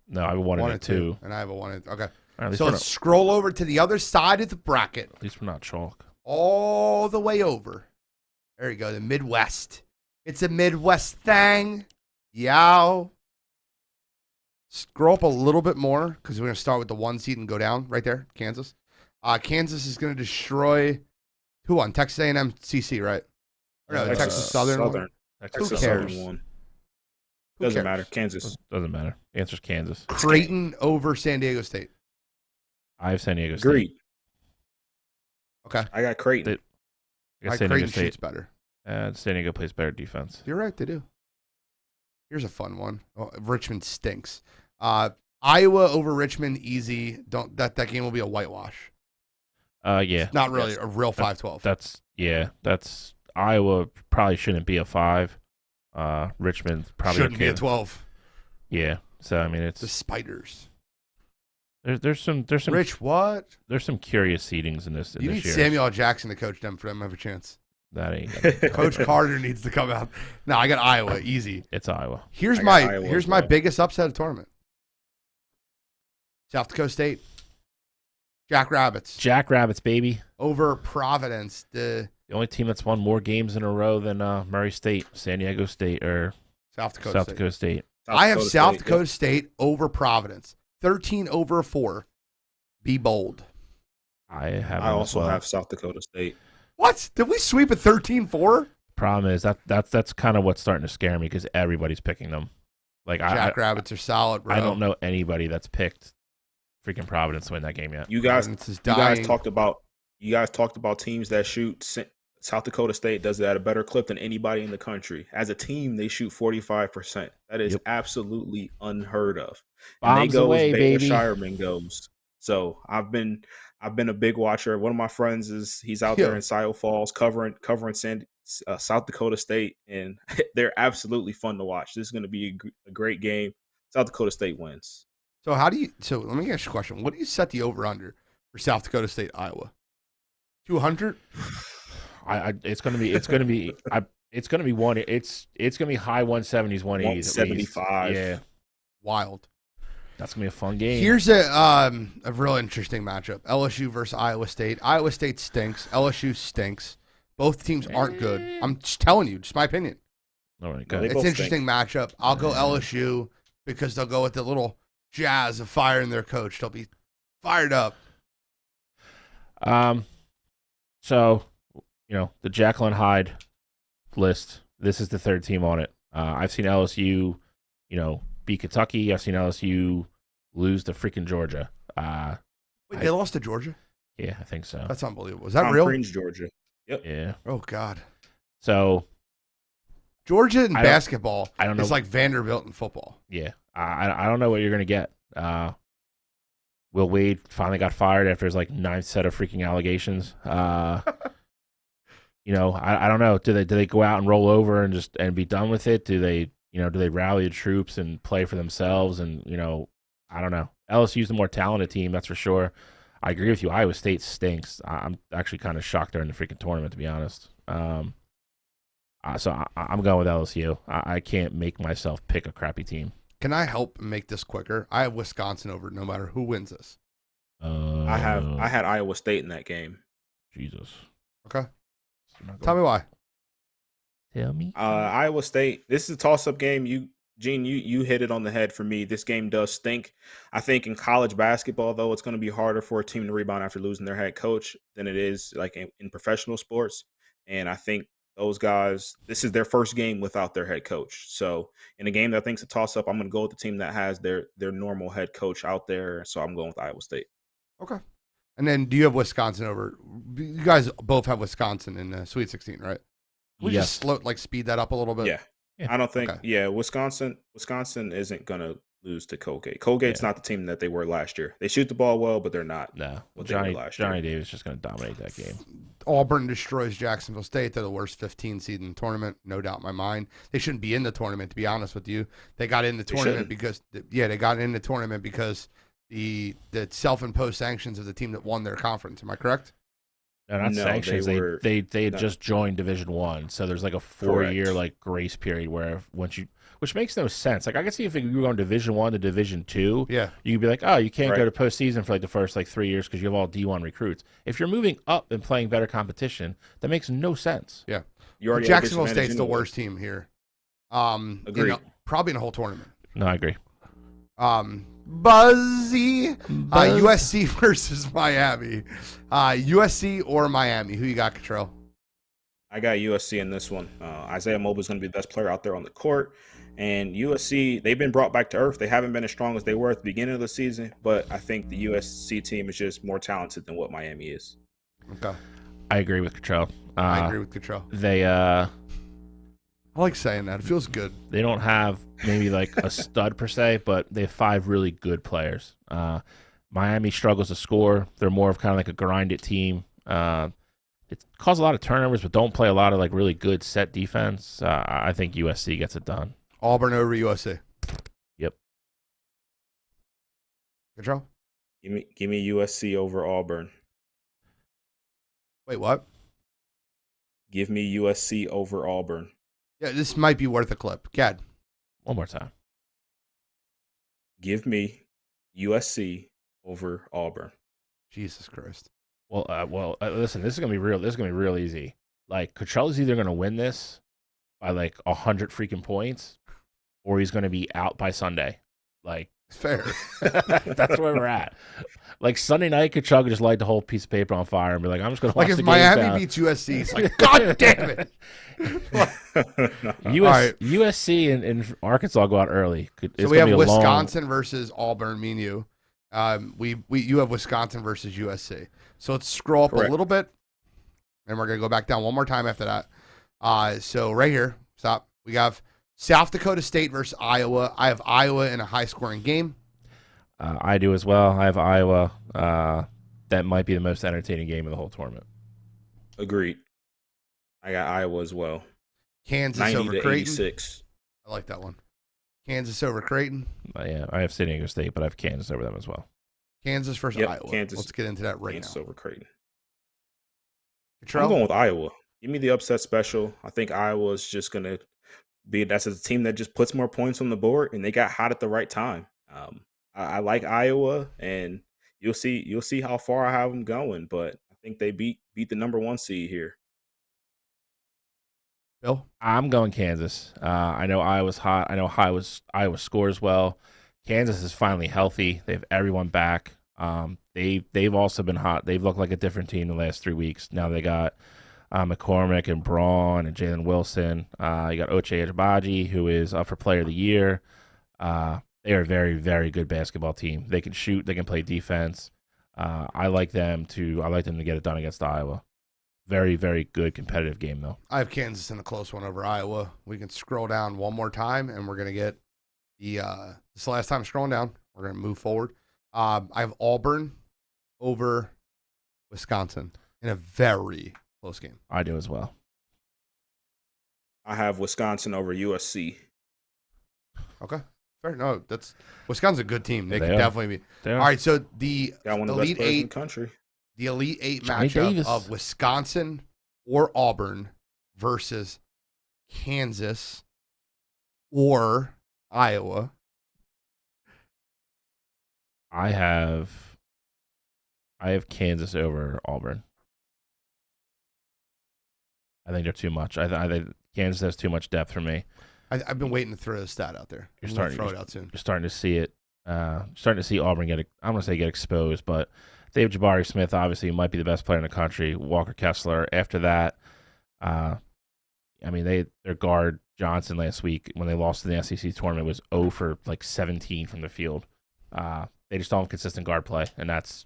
No, I have a 1 and a 2. And I have a 1 and okay. Right, so let's scroll over to the other side of the bracket. At least we're not chalk. All the way over. There you go. The Midwest. It's a Midwest thing. Yow. Scroll up a little bit more because we're going to start with the 1 seed and go down right there. Kansas. Kansas is going to destroy who on Texas A&M CC, right? Or no, Texas Southern. Texas Who cares? Southern one. Who Doesn't cares? matter. Kansas. Doesn't matter. The answer's Kansas. Creighton over San Diego State. I have San Diego State. Agreed. Okay. I got Creighton. I got San Diego Creighton State. shoots better. San Diego plays better defense. You're right, they do. Here's a fun one. Oh, Richmond stinks. Iowa over Richmond, easy. That game will be a whitewash. Yeah. It's not really a real 5-12. That's Iowa probably shouldn't be a 5. Richmond probably shouldn't be a 12. Yeah. So I mean, it's The Spiders. there's some Rich, what? There's some curious seedings in this. You need Samuel L. Jackson to coach them for them to have a chance. That ain't. Coach Carter needs to come out. No, I got Iowa easy. It's Iowa. Here's my biggest upset of the tournament. South Dakota State. Jackrabbits, baby. Over Providence. The only team that's won more games in a row than Murray State, San Diego State, or South Dakota State. I have South Dakota State over Providence. 13 over 4. Be bold. I also have South Dakota State. What? Did we sweep at 13-4? Problem is that's kind of what's starting to scare me because everybody's picking them. Like Jackrabbits are solid, bro. I don't know anybody that's picked freaking Providence to win that game yet. You guys talked about teams that shoot. South Dakota State does it at a better clip than anybody in the country. As a team, they shoot 45%. That is absolutely unheard of. And Bombs they go away, as big as baby. Shireman goes. So I've been a big watcher. One of my friends he's out there in Sioux Falls covering South Dakota State, and they're absolutely fun to watch. This is going to be a great game. South Dakota State wins. So let me ask you a question. What do you set the over under for South Dakota State, Iowa? 200? It's gonna be one. It's gonna be high 170s, 180s, 175. Yeah, wild. That's gonna be a fun game. Here's a real interesting matchup: LSU versus Iowa State. Iowa State stinks. LSU stinks. Both teams aren't good. I'm just telling you, just my opinion. All right, go. It's an interesting matchup. I'll go LSU because they'll go with the little jazz of firing their coach. They'll be fired up. So, the Jekyll and Hyde list. This is the third team on it. I've seen LSU, beat Kentucky. I've seen LSU lose to freaking Georgia. Wait, they lost to Georgia? Yeah, I think so. That's unbelievable. Is that real? Prince, Georgia. Yep. Yeah. Oh God. So Georgia in basketball is like Vanderbilt in football. Yeah. I don't know what you're gonna get. Will Wade finally got fired after his ninth set of freaking allegations. I don't know. Do they go out and roll over and be done with it? Do they rally the troops and play for themselves? And I don't know. LSU's the more talented team, that's for sure. I agree with you. Iowa State stinks. I'm actually kind of shocked they're in the freaking tournament, to be honest. So I'm going with LSU. I can't make myself pick a crappy team. Can I help make this quicker? I have Wisconsin over no matter who wins this. I had Iowa State in that game. Jesus. Okay. Tell me why. Tell me. Iowa State. This is a toss-up game. Gene, you hit it on the head for me. This game does stink. I think in college basketball, though, it's going to be harder for a team to rebound after losing their head coach than it is in professional sports. And I think those guys, this is their first game without their head coach. So in a game that I think is a toss-up, I'm going to go with the team that has their normal head coach out there. So I'm going with Iowa State. Okay. And then do you have Wisconsin over? You guys both have Wisconsin in the Sweet 16, right? We just speed that up a little bit. Yeah. I don't think. Okay. Yeah, Wisconsin isn't gonna lose to Colgate. Colgate's not the team that they were last year. They shoot the ball well, but they're not. No, Johnny Davis is just gonna dominate that game. Auburn destroys Jacksonville State. They're the worst 15 seed in the tournament, no doubt in my mind. They shouldn't be in the tournament, to be honest with you. They got in the tournament because the self-imposed sanctions of the team that won their conference. Am I correct? No, not sanctions. They had just joined Division I, so there's a 4-year grace period where which makes no sense. I can see if you go on Division I to Division II, you could be like, oh, you can't go to postseason for the first 3 years because you have all D1 recruits. If you're moving up and playing better competition, that makes no sense. Yeah, Jacksonville State's the worst team here. Agreed. Probably in the whole tournament. No, I agree. Buzzy. USC versus Miami. USC or Miami? Who you got, Cottrell? I got USC in this one. Isaiah Mobile is going to be the best player out there on the court. And USC, they've been brought back to earth. They haven't been as strong as they were at the beginning of the season, but I think the USC team is just more talented than what Miami is. Okay. I agree with Cottrell. I agree with Cottrell. I like saying that. It feels good. They don't have maybe a stud per se, but they have 5 really good players. Miami struggles to score. They're more of kind of like a grind-it team. It causes a lot of turnovers, but don't play a lot of like really good set defense. I think USC gets it done. Auburn over USC. Yep. Control. Give me USC over Auburn. Wait, what? Give me USC over Auburn. Yeah, this might be worth a clip. Gad. One more time. Give me USC over Auburn. Jesus Christ. Well, listen. This is gonna be real. This is gonna be real easy. Like Coachell's either gonna win this by like 100 freaking points, or he's gonna be out by Sunday. Like fair. That's where we're at. Like Sunday night, Coachell could just light the whole piece of paper on fire and be like, "I'm just gonna watch like the if game Miami down." beats USC, it's like, God damn it. USC and Arkansas go out early. So we have Wisconsin versus Auburn. Me and you. You have Wisconsin versus USC. So let's scroll up a little bit, and we're gonna go back down one more time after that. So right here, stop. We have South Dakota State versus Iowa. I have Iowa in a high-scoring game. I do as well. I have Iowa. That might be the most entertaining game of the whole tournament. Agreed. I got Iowa as well. Kansas 90 over to Creighton. 86. I like that one. Kansas over Creighton. Yeah, I have San Diego State, but I have Kansas over them as well. Kansas versus Iowa. Kansas. Let's get into that right Kansas now. over Creighton. Control? I'm going with Iowa. Give me the upset special. I think Iowa is just going to be that's a team that just puts more points on the board, and they got hot at the right time. I like Iowa, and you'll see how far I have them going, but I think they beat the number 1 seed here. Bill? I'm going Kansas. I know Iowa's hot. I know Iowa scores well. Kansas is finally healthy. They have everyone back. They've also been hot. They've looked like a different team the last 3 weeks. Now they got McCormick and Braun and Jalen Wilson. You got Ochai Agbaji, who is up for Player of the Year. They are a very, very good basketball team. They can shoot. They can play defense. I like them to get it done against Iowa. Very, very good competitive game, though. I have Kansas in a close one over Iowa. We can scroll down one more time, and we're going to get this is the last time scrolling down. We're going to move forward. I have Auburn over Wisconsin in a very close game. I do as well. I have Wisconsin over USC. Okay. Fair. No, Wisconsin's a good team. They can are. definitely be. They are. All right, so the Got one of the best Elite players in Eight the country. The Elite Eight Johnny matchup Davis. of Wisconsin or Auburn versus Kansas or Iowa. I have Kansas over Auburn. I think they're too much. I think Kansas has too much depth for me. I've been waiting to throw the stat out there. I'm gonna throw it out soon. You're starting to see it. Starting to see Auburn I'm going to say get exposed, but Dave Jabari Smith obviously might be the best player in the country. Walker Kessler. After that, their guard Johnson last week when they lost to the SEC tournament was 0 for like 17 from the field. They just don't have consistent guard play, and that's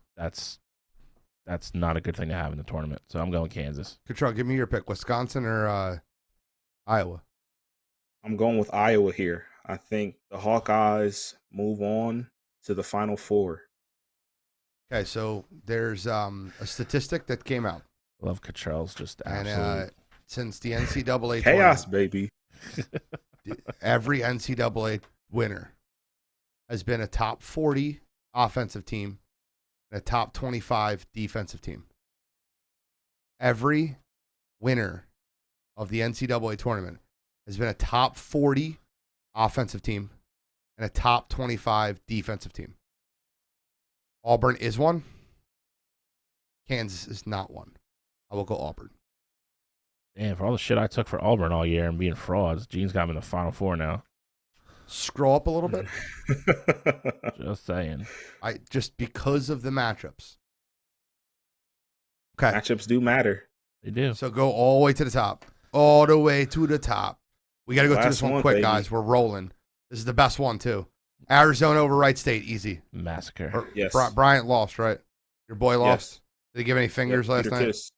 not a good thing to have in the tournament. So I'm going Kansas. Control, give me your pick: Wisconsin or Iowa. I'm going with Iowa here. I think the Hawkeyes move on to the Final Four. Okay, so there's a statistic that came out. I love Cottrell's just absolute. And since the NCAA chaos, baby, every NCAA winner has been a top 40 offensive team and a top 25 defensive team. Every winner of the NCAA tournament has been a top 40 offensive team and a top 25 defensive team. Auburn is one. Kansas is not one. I will go Auburn. Damn, for all the shit I took for Auburn all year and being frauds, Gene's got him in the Final Four now. Scroll up a little bit. Just saying. Just because of the matchups. Okay. Matchups do matter. They do. So go all the way to the top. All the way to the top. We got to go through this one quick, baby. guys. We're rolling. This is the best one, too. Arizona over Wright State. Easy. Massacre. Yes. Bryant lost, right? Your boy lost. Yes. Did he give any fingers last Peter night? Kiss.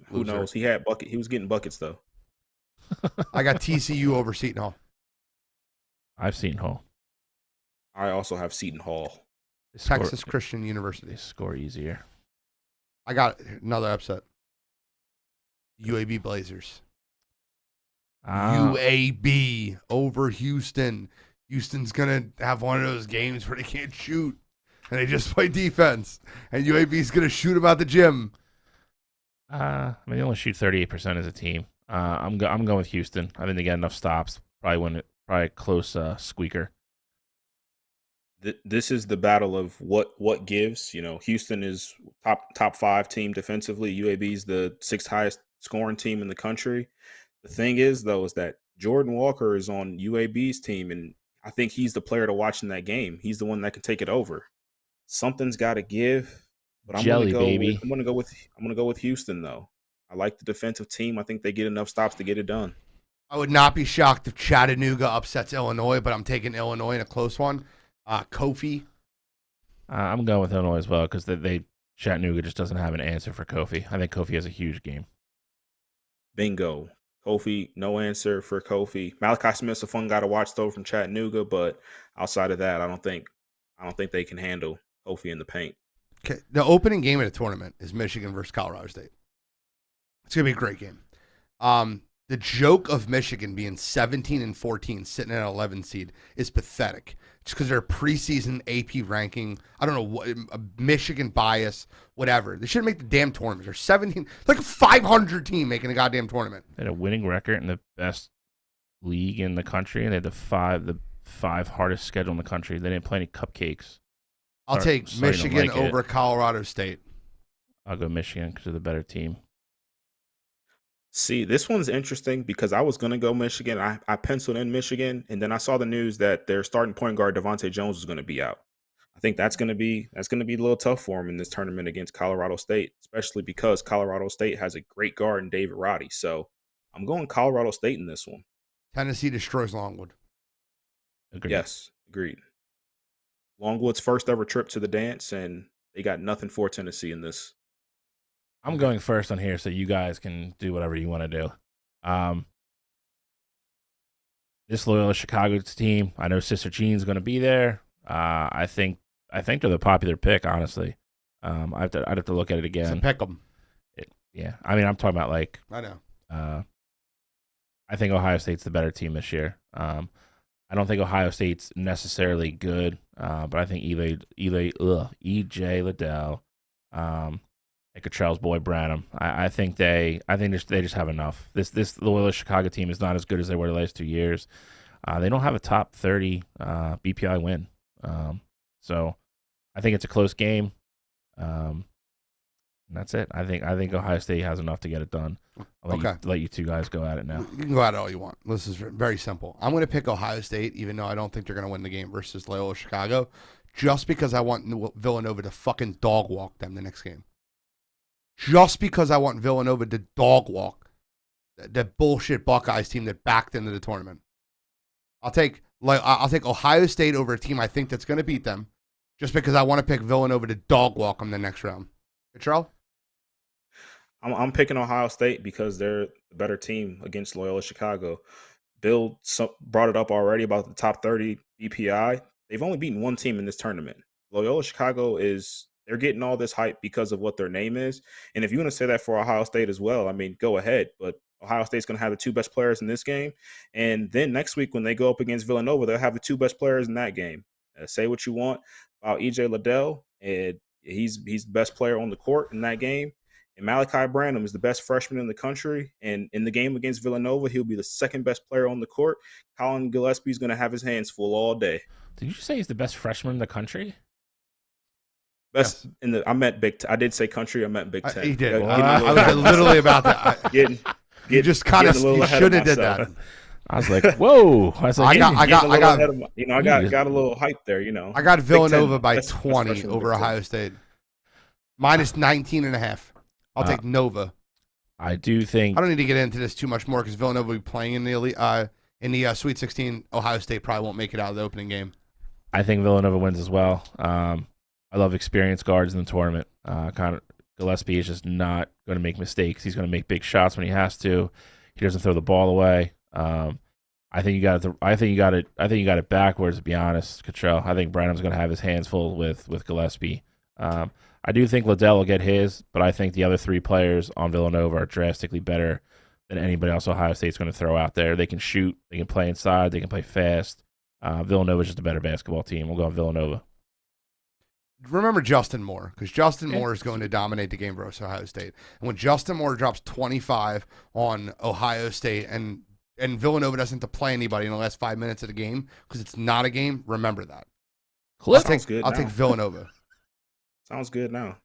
Who Loser. knows? He had bucket. He was getting buckets though. I got TCU over Seton Hall. I've seen Hall. I also have Seton Hall. Texas Christian University. They score easier. I got another upset. UAB Blazers. UAB over Houston. Houston's going to have one of those games where they can't shoot, and they just play defense, and UAB's going to shoot them out the gym. I mean, they only shoot 38% as a team. I'm going with Houston. I think they get enough stops. Probably a close squeaker. This is the battle of what gives. You know, Houston is top 5 team defensively. UAB's the 6th highest scoring team in the country. The thing is, though, is that Jordan Walker is on UAB's team, and I think he's the player to watch in that game. He's the one that can take it over. Something's got to give. But I'm going to go with Houston, though. I like the defensive team. I think they get enough stops to get it done. I would not be shocked if Chattanooga upsets Illinois, but I'm taking Illinois in a close one. Kofi. I'm going with Illinois as well because Chattanooga just doesn't have an answer for Kofi. I think Kofi has a huge game. Bingo. Kofi, no answer for Kofi. Malachi Smith's a fun guy to watch though from Chattanooga, but outside of that, I don't think they can handle Kofi in the paint. Okay, the opening game of the tournament is Michigan versus Colorado State. It's gonna be a great game. The joke of Michigan being 17-14, sitting at an 11 seed, is pathetic. Just because they're preseason AP ranking, I don't know what Michigan bias, whatever. They shouldn't make the damn tournament. They're 17, like a 500 team making a goddamn tournament. They had a winning record in the best league in the country, and they had the five hardest schedule in the country. They didn't play any cupcakes. I'll take Michigan over Colorado State. I'll go Michigan because they're the better team. See, this one's interesting because I was going to go Michigan. I penciled in Michigan, and then I saw the news that their starting point guard Devontae Jones was going to be out. I think that's going to be a little tough for him in this tournament against Colorado State, especially because Colorado State has a great guard in David Roddy. So I'm going Colorado State in this one. Tennessee destroys Longwood. Agreed. Yes, agreed. Longwood's first ever trip to the dance, and they got nothing for Tennessee in this. I'm going first on here, so you guys can do whatever you want to do. This Loyola Chicago team, I know Sister Jean's going to be there. I think they're the popular pick, honestly. I'd have to look at it again. Pick them. Yeah, I mean, I'm talking about like. I know. I think Ohio State's the better team this year. I don't think Ohio State's necessarily good, but I think EJ Liddell, and Cottrell's boy Branham. I think they just have enough. This Loyola Chicago team is not as good as they were the last 2 years. They don't have a top 30 BPI win, so I think it's a close game. And that's it. I think Ohio State has enough to get it done. I'll let you two guys go at it now. You can go at it all you want. This is very simple. I'm going to pick Ohio State, even though I don't think they're going to win the game versus Loyola Chicago, just because I want Villanova to fucking dog walk them the next game. Just because I want Villanova to dog walk that bullshit Buckeyes team that backed into the tournament. I'll take Ohio State over a team I think that's going to beat them, just because I want to pick Villanova to dog walk them the next round. Cottrell? I'm picking Ohio State because they're the better team against Loyola Chicago. Bill brought it up already about the top 30 BPI. They've only beaten one team in this tournament. Loyola Chicago they're getting all this hype because of what their name is. And if you want to say that for Ohio State as well, I mean, go ahead. But Ohio State's going to have the 2 best players in this game. And then next week when they go up against Villanova, they'll have the 2 best players in that game. Say what you want about EJ Liddell, and he's the best player on the court in that game. And Malachi Branham is the best freshman in the country. And in the game against Villanova, he'll be the 2nd best player on the court. Colin Gillespie's going to have his hands full all day. Did you say he's the best freshman in the country? Best in the I meant Big Ten. I did say country. I meant Big Ten. He did. I was literally about that. You just kind of should have did that. I was like, whoa! I was like, I got a little hype there. I got Villanova by 20 over Ohio State. Minus 19.5. I'll take Nova. I do think I don't need to get into this too much more because Villanova will be playing in the Sweet 16. Ohio State probably won't make it out of the opening game. I think Villanova wins as well. I love experienced guards in the tournament. Gillespie is just not going to make mistakes. He's going to make big shots when he has to. He doesn't throw the ball away. I think you got it. I think you got it backwards. To be honest, Cottrell. I think Branham's going to have his hands full with Gillespie. I do think Liddell will get his, but I think the other three players on Villanova are drastically better than anybody else Ohio State's going to throw out there. They can shoot. They can play inside. They can play fast. Villanova's just a better basketball team. We'll go Villanova. Remember Justin Moore, because Justin Moore is going to dominate the game versus Ohio State. And when Justin Moore drops 25 on Ohio State and Villanova doesn't have to play anybody in the last 5 minutes of the game because it's not a game, remember that. I'll take Villanova. Sounds good now.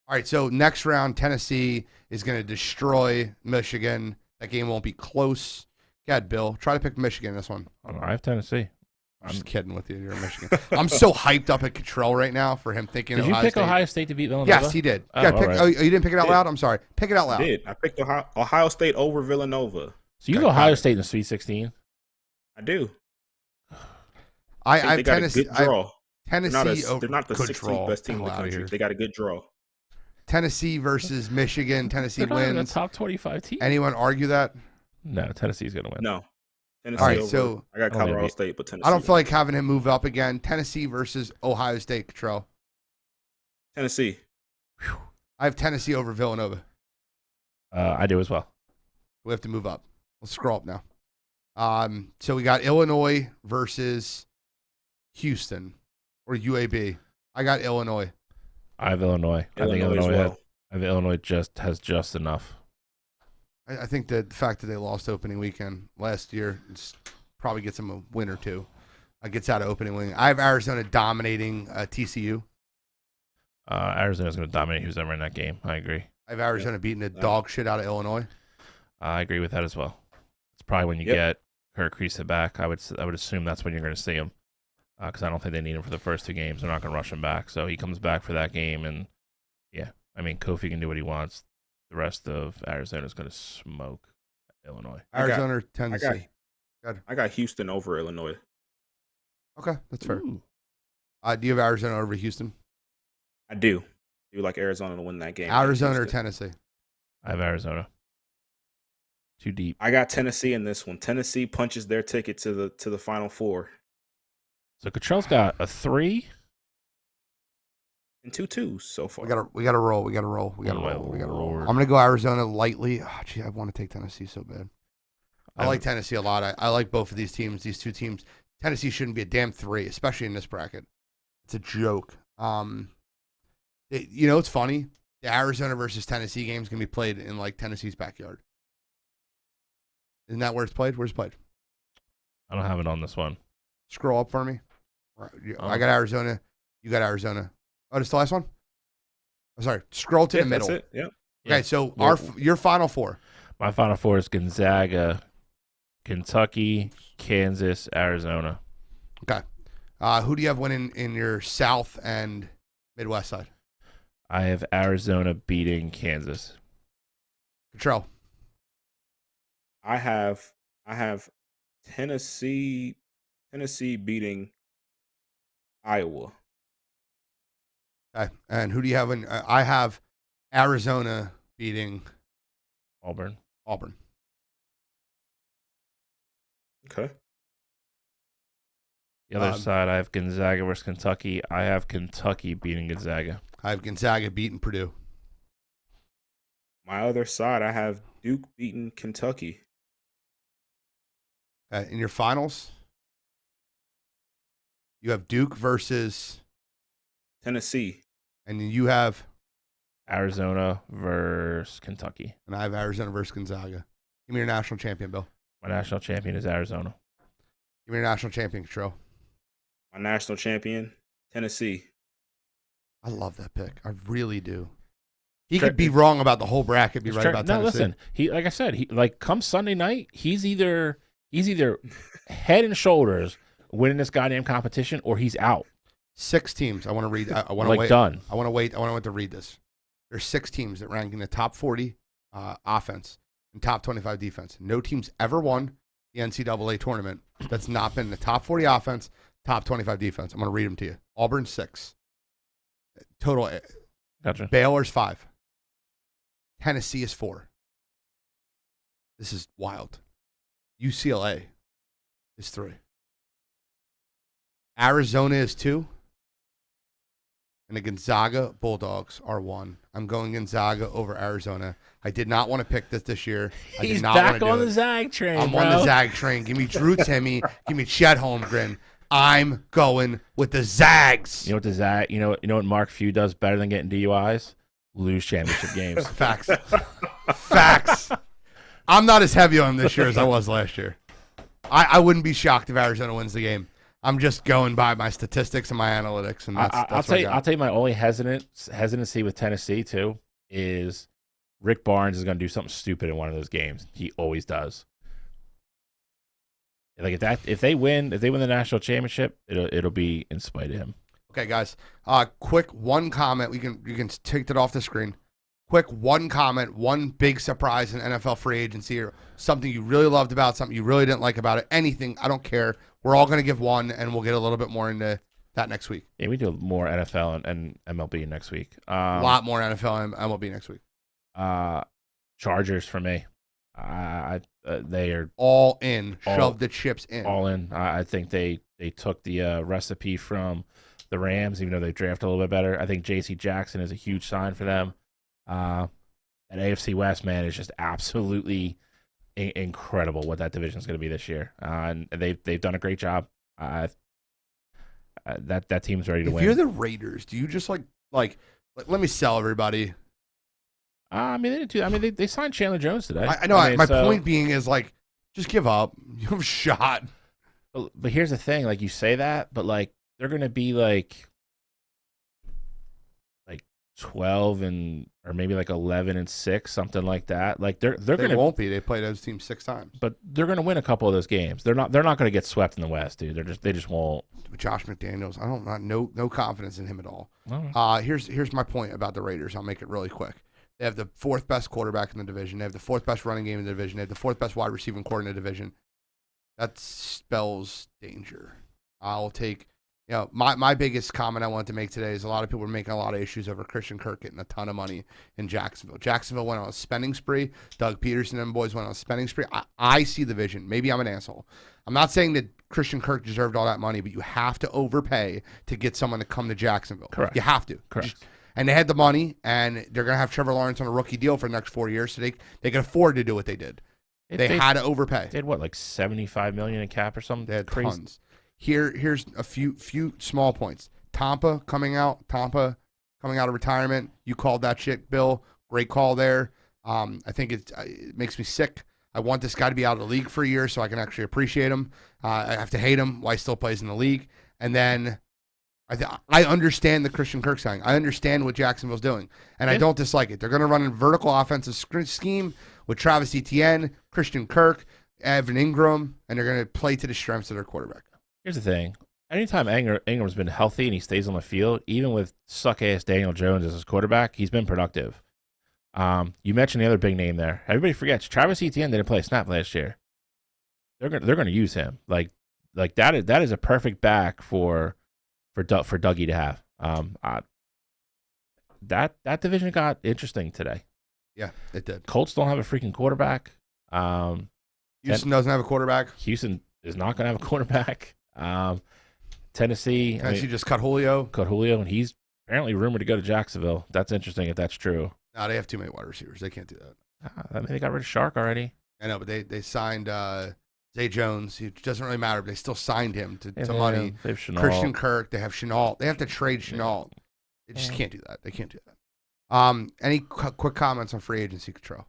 All right, so next round, Tennessee is going to destroy Michigan. That game won't be close. Go ahead, Bill. Try to pick Michigan in this one. I have Tennessee. I'm just kidding with you. You're in Michigan. I'm so hyped up at Cottrell right now for him thinking. Did you pick Ohio State to beat Villanova? Yes, he did. Oh, you didn't pick it out loud? I'm sorry. Pick it out loud. I did. I picked Ohio State over Villanova. So you go Ohio State in the Sweet 16? I do. I have they got Tennessee. a good draw. Tennessee. They're not the 16th best team in the country. They got a good draw. Tennessee versus Michigan. Tennessee They're wins. not in the top 25 team. Anyone argue that? No, Tennessee's going to win. No. Tennessee All right, over. so I got Colorado State, but Tennessee. I don't feel like having him move up again. Tennessee versus Ohio State, Cottrell. Tennessee. I have Tennessee over Villanova. I do as well. We have to move up. Let's scroll up now. So we got Illinois versus Houston or UAB. I got Illinois. I have Illinois. I think Illinois just has just enough. I think that the fact that they lost opening weekend last year probably gets them a win or two. Gets out of opening weekend. I have Arizona dominating TCU. Arizona's going to dominate who's ever in that game. I agree. I have Arizona beating the dog shit out of Illinois. I agree with that as well. It's probably when you get Kirk Creesa back. I would assume that's when you're going to see him because I don't think they need him for the first two games. They're not going to rush him back. So he comes back for that game, and yeah, I mean Kofi can do what he wants. The rest of Arizona is going to smoke Illinois. Arizona or Tennessee? I got Houston over Illinois. Okay, that's fair. Do you have Arizona over Houston? I do. I do like Arizona to win that game. Arizona or Tennessee? I have Arizona. Too deep. I got Tennessee in this one. Tennessee punches their ticket to the Final Four. So Cottrell's got a 3 and 2 2s so far. We gotta roll. We gotta roll. I'm gonna go Arizona lightly. Oh, gee, I want to take Tennessee so bad. I like Tennessee a lot. I like both of these teams. These two teams. Tennessee shouldn't be a damn 3, especially in this bracket. It's a joke. It's funny. The Arizona versus Tennessee game is gonna be played in like Tennessee's backyard. Isn't that where it's played? Where's it played? I don't have it on this one. Scroll up for me. I got Arizona. You got Arizona. Oh, this the last one? Oh, sorry. Scroll to the middle. That's it. Yeah. Okay, so your Final Four. My Final Four is Gonzaga, Kentucky, Kansas, Arizona. Okay. Who do you have winning in your South and Midwest side? I have Arizona beating Kansas. Cottrell. I have Tennessee beating Iowa. Okay. And who do you have in? I have Arizona beating Auburn. Okay. The other side, I have Gonzaga versus Kentucky. I have Kentucky beating Gonzaga. I have Gonzaga beating Purdue. My other side, I have Duke beating Kentucky. In your finals, you have Duke versus Tennessee. And you have Arizona versus Kentucky. And I have Arizona versus Gonzaga. Give me your national champion, Bill. My national champion is Arizona. Give me your national champion, Cottrell. My national champion, Tennessee. I love that pick. I really do. He could be wrong about the whole bracket, be right about Tennessee. No, listen. He, like I said, come Sunday night, he's either head and shoulders winning this goddamn competition, or he's out. 6 teams. I want to read. I want to like wait. Done. I want to wait. I want to read this. There's 6 teams that rank in the top 40 offense and top 25 defense. No team's ever won the NCAA tournament that's not been in the top 40 offense, top 25 defense. I'm going to read them to you. Auburn 6. Total. Gotcha. Baylor's 5. Tennessee is 4. This is wild. UCLA is 3. Arizona is 2. And the Gonzaga Bulldogs are 1. I'm going Gonzaga over Arizona. I did not want to pick this year. I He's did not back want to do on it. the Zag train. I'm bro. on the Zag train. Give me Drew Timme. Give me Chet Holmgren. I'm going with the Zags. You know what the Zag? You know what Mark Few does better than getting DUIs? Lose championship games. Facts. Facts. I'm not as heavy on him this year as I was last year. I wouldn't be shocked if Arizona wins the game. I'm just going by my statistics and my analytics, and that's I'll tell you my only hesitancy with Tennessee too is Rick Barnes is going to do something stupid in one of those games. He always does. Like if they win the national championship, it'll be in spite of him. Okay, guys. Quick one comment. You can take that off the screen. Quick one comment. One big surprise in NFL free agency, or something you really loved about, something you really didn't like about it. Anything. I don't care. We're all going to give one, and we'll get a little bit more into that next week. Yeah, we do more NFL and MLB next week. A lot more NFL and MLB next week. Chargers for me. They are all in. Shove the chips in. All in. I think they took the recipe from the Rams, even though they drafted a little bit better. I think J.C. Jackson is a huge sign for them. And AFC West, man, is just absolutely incredible what that division is going to be this year. And they've done a great job. That team's ready to win. If you're the Raiders, do you just like let me sell everybody? I mean, they did too. I mean, they signed Chandler Jones today. I know. My point being is just give up. You have a shot. But here's the thing: you say that, but they're going to be like 12 or maybe 11-6, something like that. They won't be. They played those teams 6 times. But they're going to win a couple of those games. They're not going to get swept in the West, dude. They just won't. Josh McDaniels, no confidence in him at all. Here's my point about the Raiders. I'll make it really quick. They have the 4th best quarterback in the division. They have the 4th best running game in the division. They have the 4th best wide receiving core in the division. That spells danger. I'll take. My biggest comment I wanted to make today is a lot of people are making a lot of issues over Christian Kirk getting a ton of money in Jacksonville. Jacksonville went on a spending spree. Doug Peterson and them boys went on a spending spree. I see the vision. Maybe I'm an asshole. I'm not saying that Christian Kirk deserved all that money, but you have to overpay to get someone to come to Jacksonville. Correct. You have to. Correct. And they had the money, and they're going to have Trevor Lawrence on a rookie deal for the next 4 years, so they can afford to do what they did. They had to overpay. They had what, $75 million in cap or something? They had crazy. tons. Here's a few small points. Tampa coming out of retirement. You called that shit, Bill. Great call there. I think it makes me sick. I want this guy to be out of the league for a year so I can actually appreciate him. I have to hate him while he still plays in the league. And then I understand the Christian Kirk signing. I understand what Jacksonville's doing, and I don't dislike it. They're going to run a vertical offensive scheme with Travis Etienne, Christian Kirk, Evan Ingram, and they're going to play to the strengths of their quarterback. Here's the thing. Anytime Ingram's been healthy and he stays on the field, even with suck-ass Daniel Jones as his quarterback, he's been productive. You mentioned the other big name there. Everybody forgets Travis Etienne didn't play a snap last year. They're going to use him. Like that is a perfect back for Dougie to have. That division got interesting today. Yeah, it did. Colts don't have a freaking quarterback. Houston doesn't have a quarterback. Houston is not going to have a quarterback. Tennessee just cut Julio, and he's apparently rumored to go to Jacksonville. That's interesting if that's true. No, they have too many wide receivers. They can't do that. I mean, they got rid of Shark already. I know, but they signed Zay Jones. It doesn't really matter, but they still signed him to money. They have Chenault. Christian Kirk. They have Chenault. They have to trade Chenault. They just can't do that. They can't do that. Any quick comments on free agency control?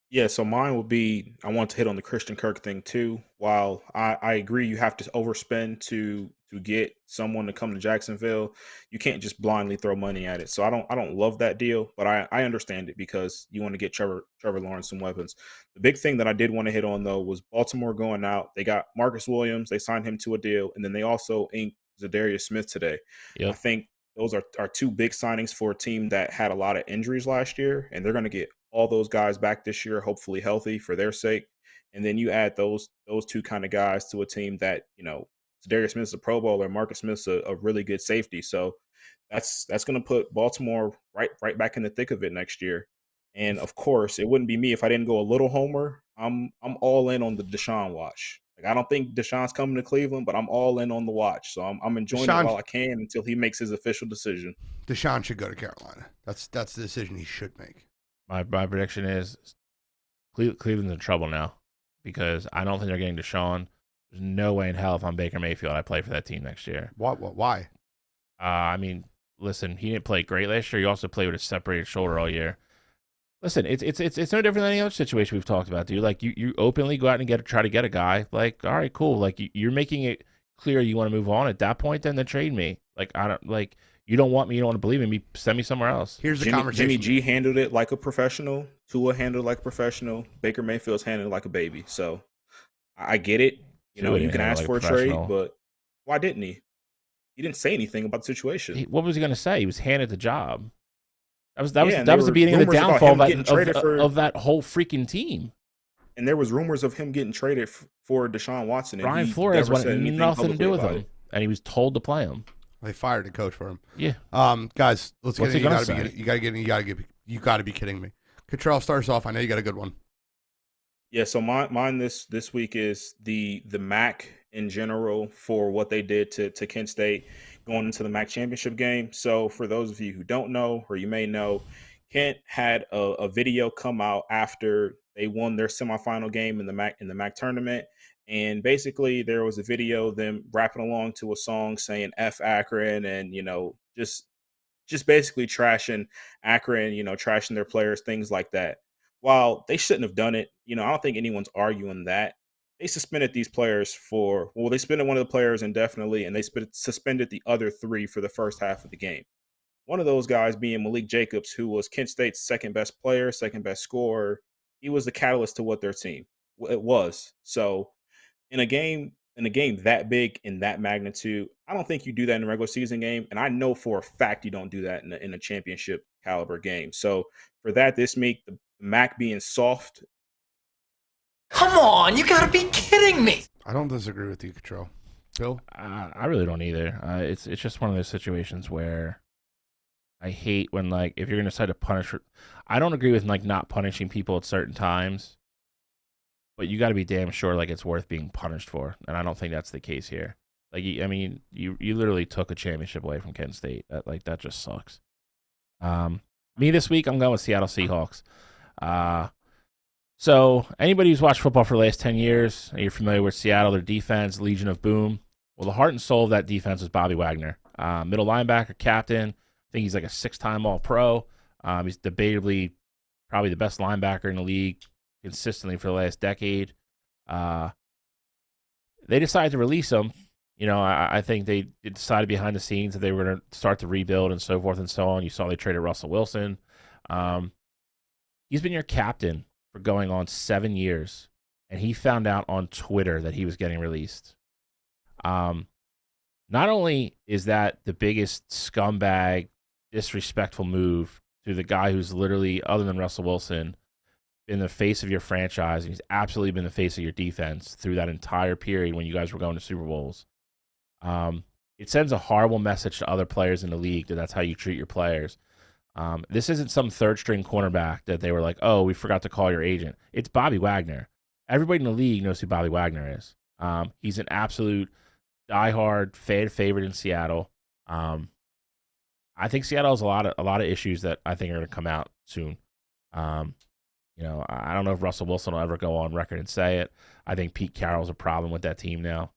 Yeah, so mine would be, I want to hit on the Christian Kirk thing too. While I agree you have to overspend to get someone to come to Jacksonville, you can't just blindly throw money at it. So I don't love that deal, but I understand it because you want to get Trevor Lawrence some weapons. The big thing that I did want to hit on though was Baltimore going out. They got Marcus Williams, they signed him to a deal, and then they also inked Zadarius Smith today. Yep. I think those are 2 big signings for a team that had a lot of injuries last year, and they're going to get all those guys back this year, hopefully healthy for their sake. And then you add those 2 kind of guys to a team that, Darius Smith's a Pro Bowler, Marcus Smith's a really good safety. So that's going to put Baltimore right back in the thick of it next year. And of course, it wouldn't be me if I didn't go a little homer. I'm all in on the Deshaun watch. Like, I don't think Deshaun's coming to Cleveland, but I'm all in on the watch. So I'm enjoying it while I can until he makes his official decision. Deshaun should go to Carolina. That's the decision he should make. My prediction is Cleveland's in trouble now because I don't think they're getting Deshaun. There's no way in hell if I'm Baker Mayfield I play for that team next year. Why? I mean, listen, he didn't play great last year. He also played with a separated shoulder all year. Listen, it's no different than any other situation we've talked about, dude. Like you openly go out and try to get a guy. Like, all right, cool. Like you're making it clear you want to move on. At that point, then trade me. Like I don't like you don't want me. You don't want to believe in me. Send me somewhere else. Here's the conversation. Jimmy G handled it like a professional. Tua handled it like a professional. Baker Mayfield's handled it like a baby. So I get it. You know, you can ask for a trade, but why didn't he? He didn't say anything about the situation. What was he going to say? He was handed the job. That was the beginning of the downfall of that whole freaking team. And there was rumors of him getting traded for Deshaun Watson. And Brian Flores wanted nothing to do with him, and he was told to play him. They fired the coach for him. Yeah. Guys, let's get in. You got to be kidding me. Cottrell starts off. I know you got a good one. Yeah. So mine this week is the MAC in general for what they did to Kent State going into the MAC championship game. So for those of you who don't know, or you may know, Kent had a video come out after they won their semifinal game in the MAC tournament. And basically there was a video of them rapping along to a song saying F Akron and, you know, just basically trashing Akron, you know, trashing their players, things like that. While they shouldn't have done it, you know, I don't think anyone's arguing that. They suspended these players they suspended one of the players indefinitely, and they suspended the other three for the first half of the game. One of those guys being Malik Jacobs, who was Kent State's second best player, second best scorer. He was the catalyst to what their team it was. So in a game that big, in that magnitude, I don't think you do that in a regular season game. And I know for a fact you don't do that in a championship caliber game. So for that, this week, the MAC being soft. Come on, you gotta be kidding me. I don't disagree with you, Cottrell. Bill? I really don't either. It's just one of those situations where I hate when, like, if you're going to decide to punish. I don't agree with, like, not punishing people at certain times, but you got to be damn sure, like, it's worth being punished for. And I don't think that's the case here. Like, I mean, you literally took a championship away from Kent State. That just sucks. Me this week, I'm going with Seattle Seahawks. So anybody who's watched football for the last 10 years, you're familiar with Seattle, their defense, Legion of Boom. Well, the heart and soul of that defense was Bobby Wagner. Middle linebacker, captain. I think he's like a 6-time All-Pro. He's debatably probably the best linebacker in the league consistently for the last decade. They decided to release him. You know, I think they decided behind the scenes that they were going to start to rebuild and so forth and so on. You saw they traded Russell Wilson. He's been your captain for going on 7 years, and he found out on Twitter that he was getting released. Not only is that the biggest scumbag, disrespectful move to the guy who's literally, other than Russell Wilson, been the face of your franchise, and he's absolutely been the face of your defense through that entire period when you guys were going to Super Bowls. It sends a horrible message to other players in the league that that's how you treat your players. This isn't some third-string cornerback that they were like, oh, we forgot to call your agent. It's Bobby Wagner. Everybody in the league knows who Bobby Wagner is. He's an absolute diehard fan favorite in Seattle. I think Seattle has a lot of issues that I think are going to come out soon. You know, I don't know if Russell Wilson will ever go on record and say it. I think Pete Carroll's a problem with that team now.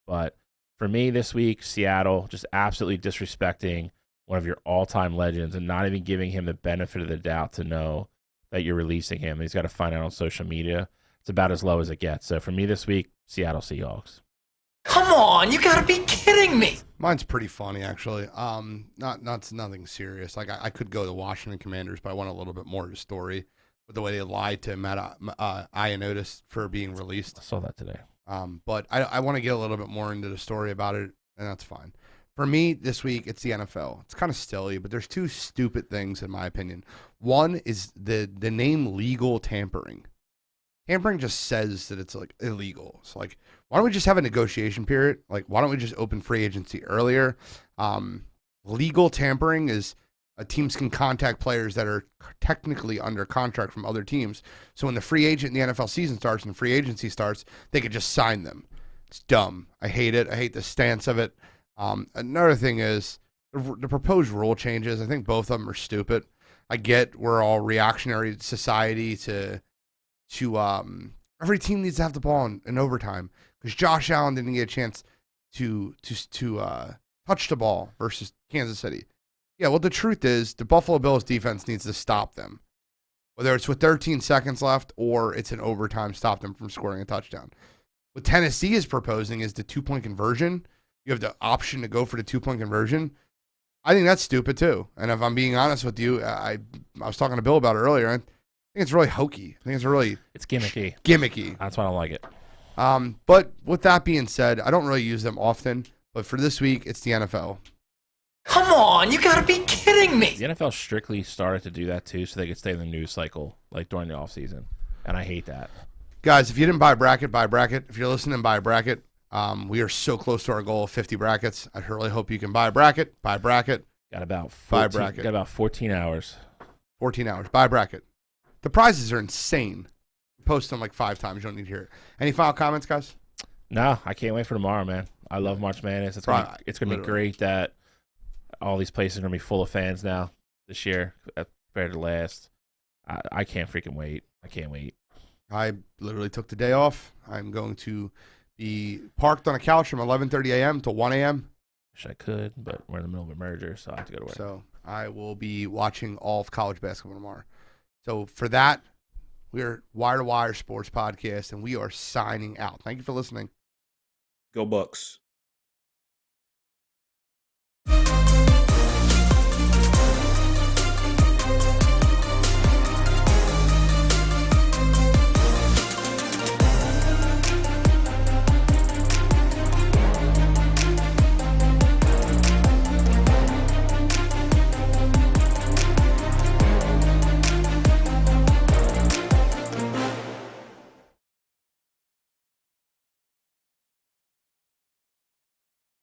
But for me this week, Seattle just absolutely disrespecting one of your all-time legends and not even giving him the benefit of the doubt to know that you're releasing him. He's got to find out on social media. It's about as low as it gets. So for me this week, Seattle Seahawks. Come on, you gotta be kidding me. Mine's pretty funny, actually. Not nothing serious. Like I could go to Washington Commanders, but I want a little bit more of the story with the way they lied to Matt Ioannidis for being released. I saw that today. But I want to get a little bit more into the story about it, and that's fine. For me, this week, it's the NFL. It's kind of silly, but there's two stupid things, in my opinion. One is the name legal tampering. Tampering just says that it's, like, illegal. So, like, why don't we just have a negotiation period? Like, why don't we just open free agency earlier? Legal tampering is Teams can contact players that are technically under contract from other teams. So when the free agent in the NFL season starts and free agency starts, they could just sign them. It's dumb. I hate it. I hate the stance of it. Another thing is the proposed rule changes. I think both of them are stupid. I get we're all reactionary society to every team needs to have the ball in overtime because Josh Allen didn't get a chance to touch the ball versus Kansas City. Yeah, well, the truth is the Buffalo Bills defense needs to stop them. Whether it's with 13 seconds left or it's an overtime, stop them from scoring a touchdown. What Tennessee is proposing is the 2-point conversion. You have the option to go for the 2-point conversion. I think that's stupid too. And if I'm being honest with you, I was talking to Bill about it earlier. I think it's really hokey. I think it's gimmicky. Gimmicky. That's why I don't like it. But with that being said, I don't really use them often. But for this week, it's the NFL. Come on, you gotta be kidding me. The NFL strictly started to do that too, so they could stay in the news cycle, like during the offseason. And I hate that. Guys, if you didn't buy a bracket, buy a bracket. If you're listening, buy a bracket. We are so close to our goal of 50 brackets. I really hope you can buy a bracket. Buy a bracket. Got about 14, buy a bracket. Got about 14 hours. 14 hours. Buy a bracket. The prizes are insane. Post them like 5 times. You don't need to hear it. Any final comments, guys? No, I can't wait for tomorrow, man. I love March Madness. It's gonna be great that all these places are going to be full of fans now this year compared to last. I can't freaking wait. I can't wait. I literally took the day off. I'm going to be parked on a couch from 11:30 a.m. to 1 a.m. Wish I could, but we're in the middle of a merger, so I have to go to work. So I will be watching all of college basketball tomorrow. So for that, we're Wire to Wire Sports Podcast, and we are signing out. Thank you for listening. Go Bucks.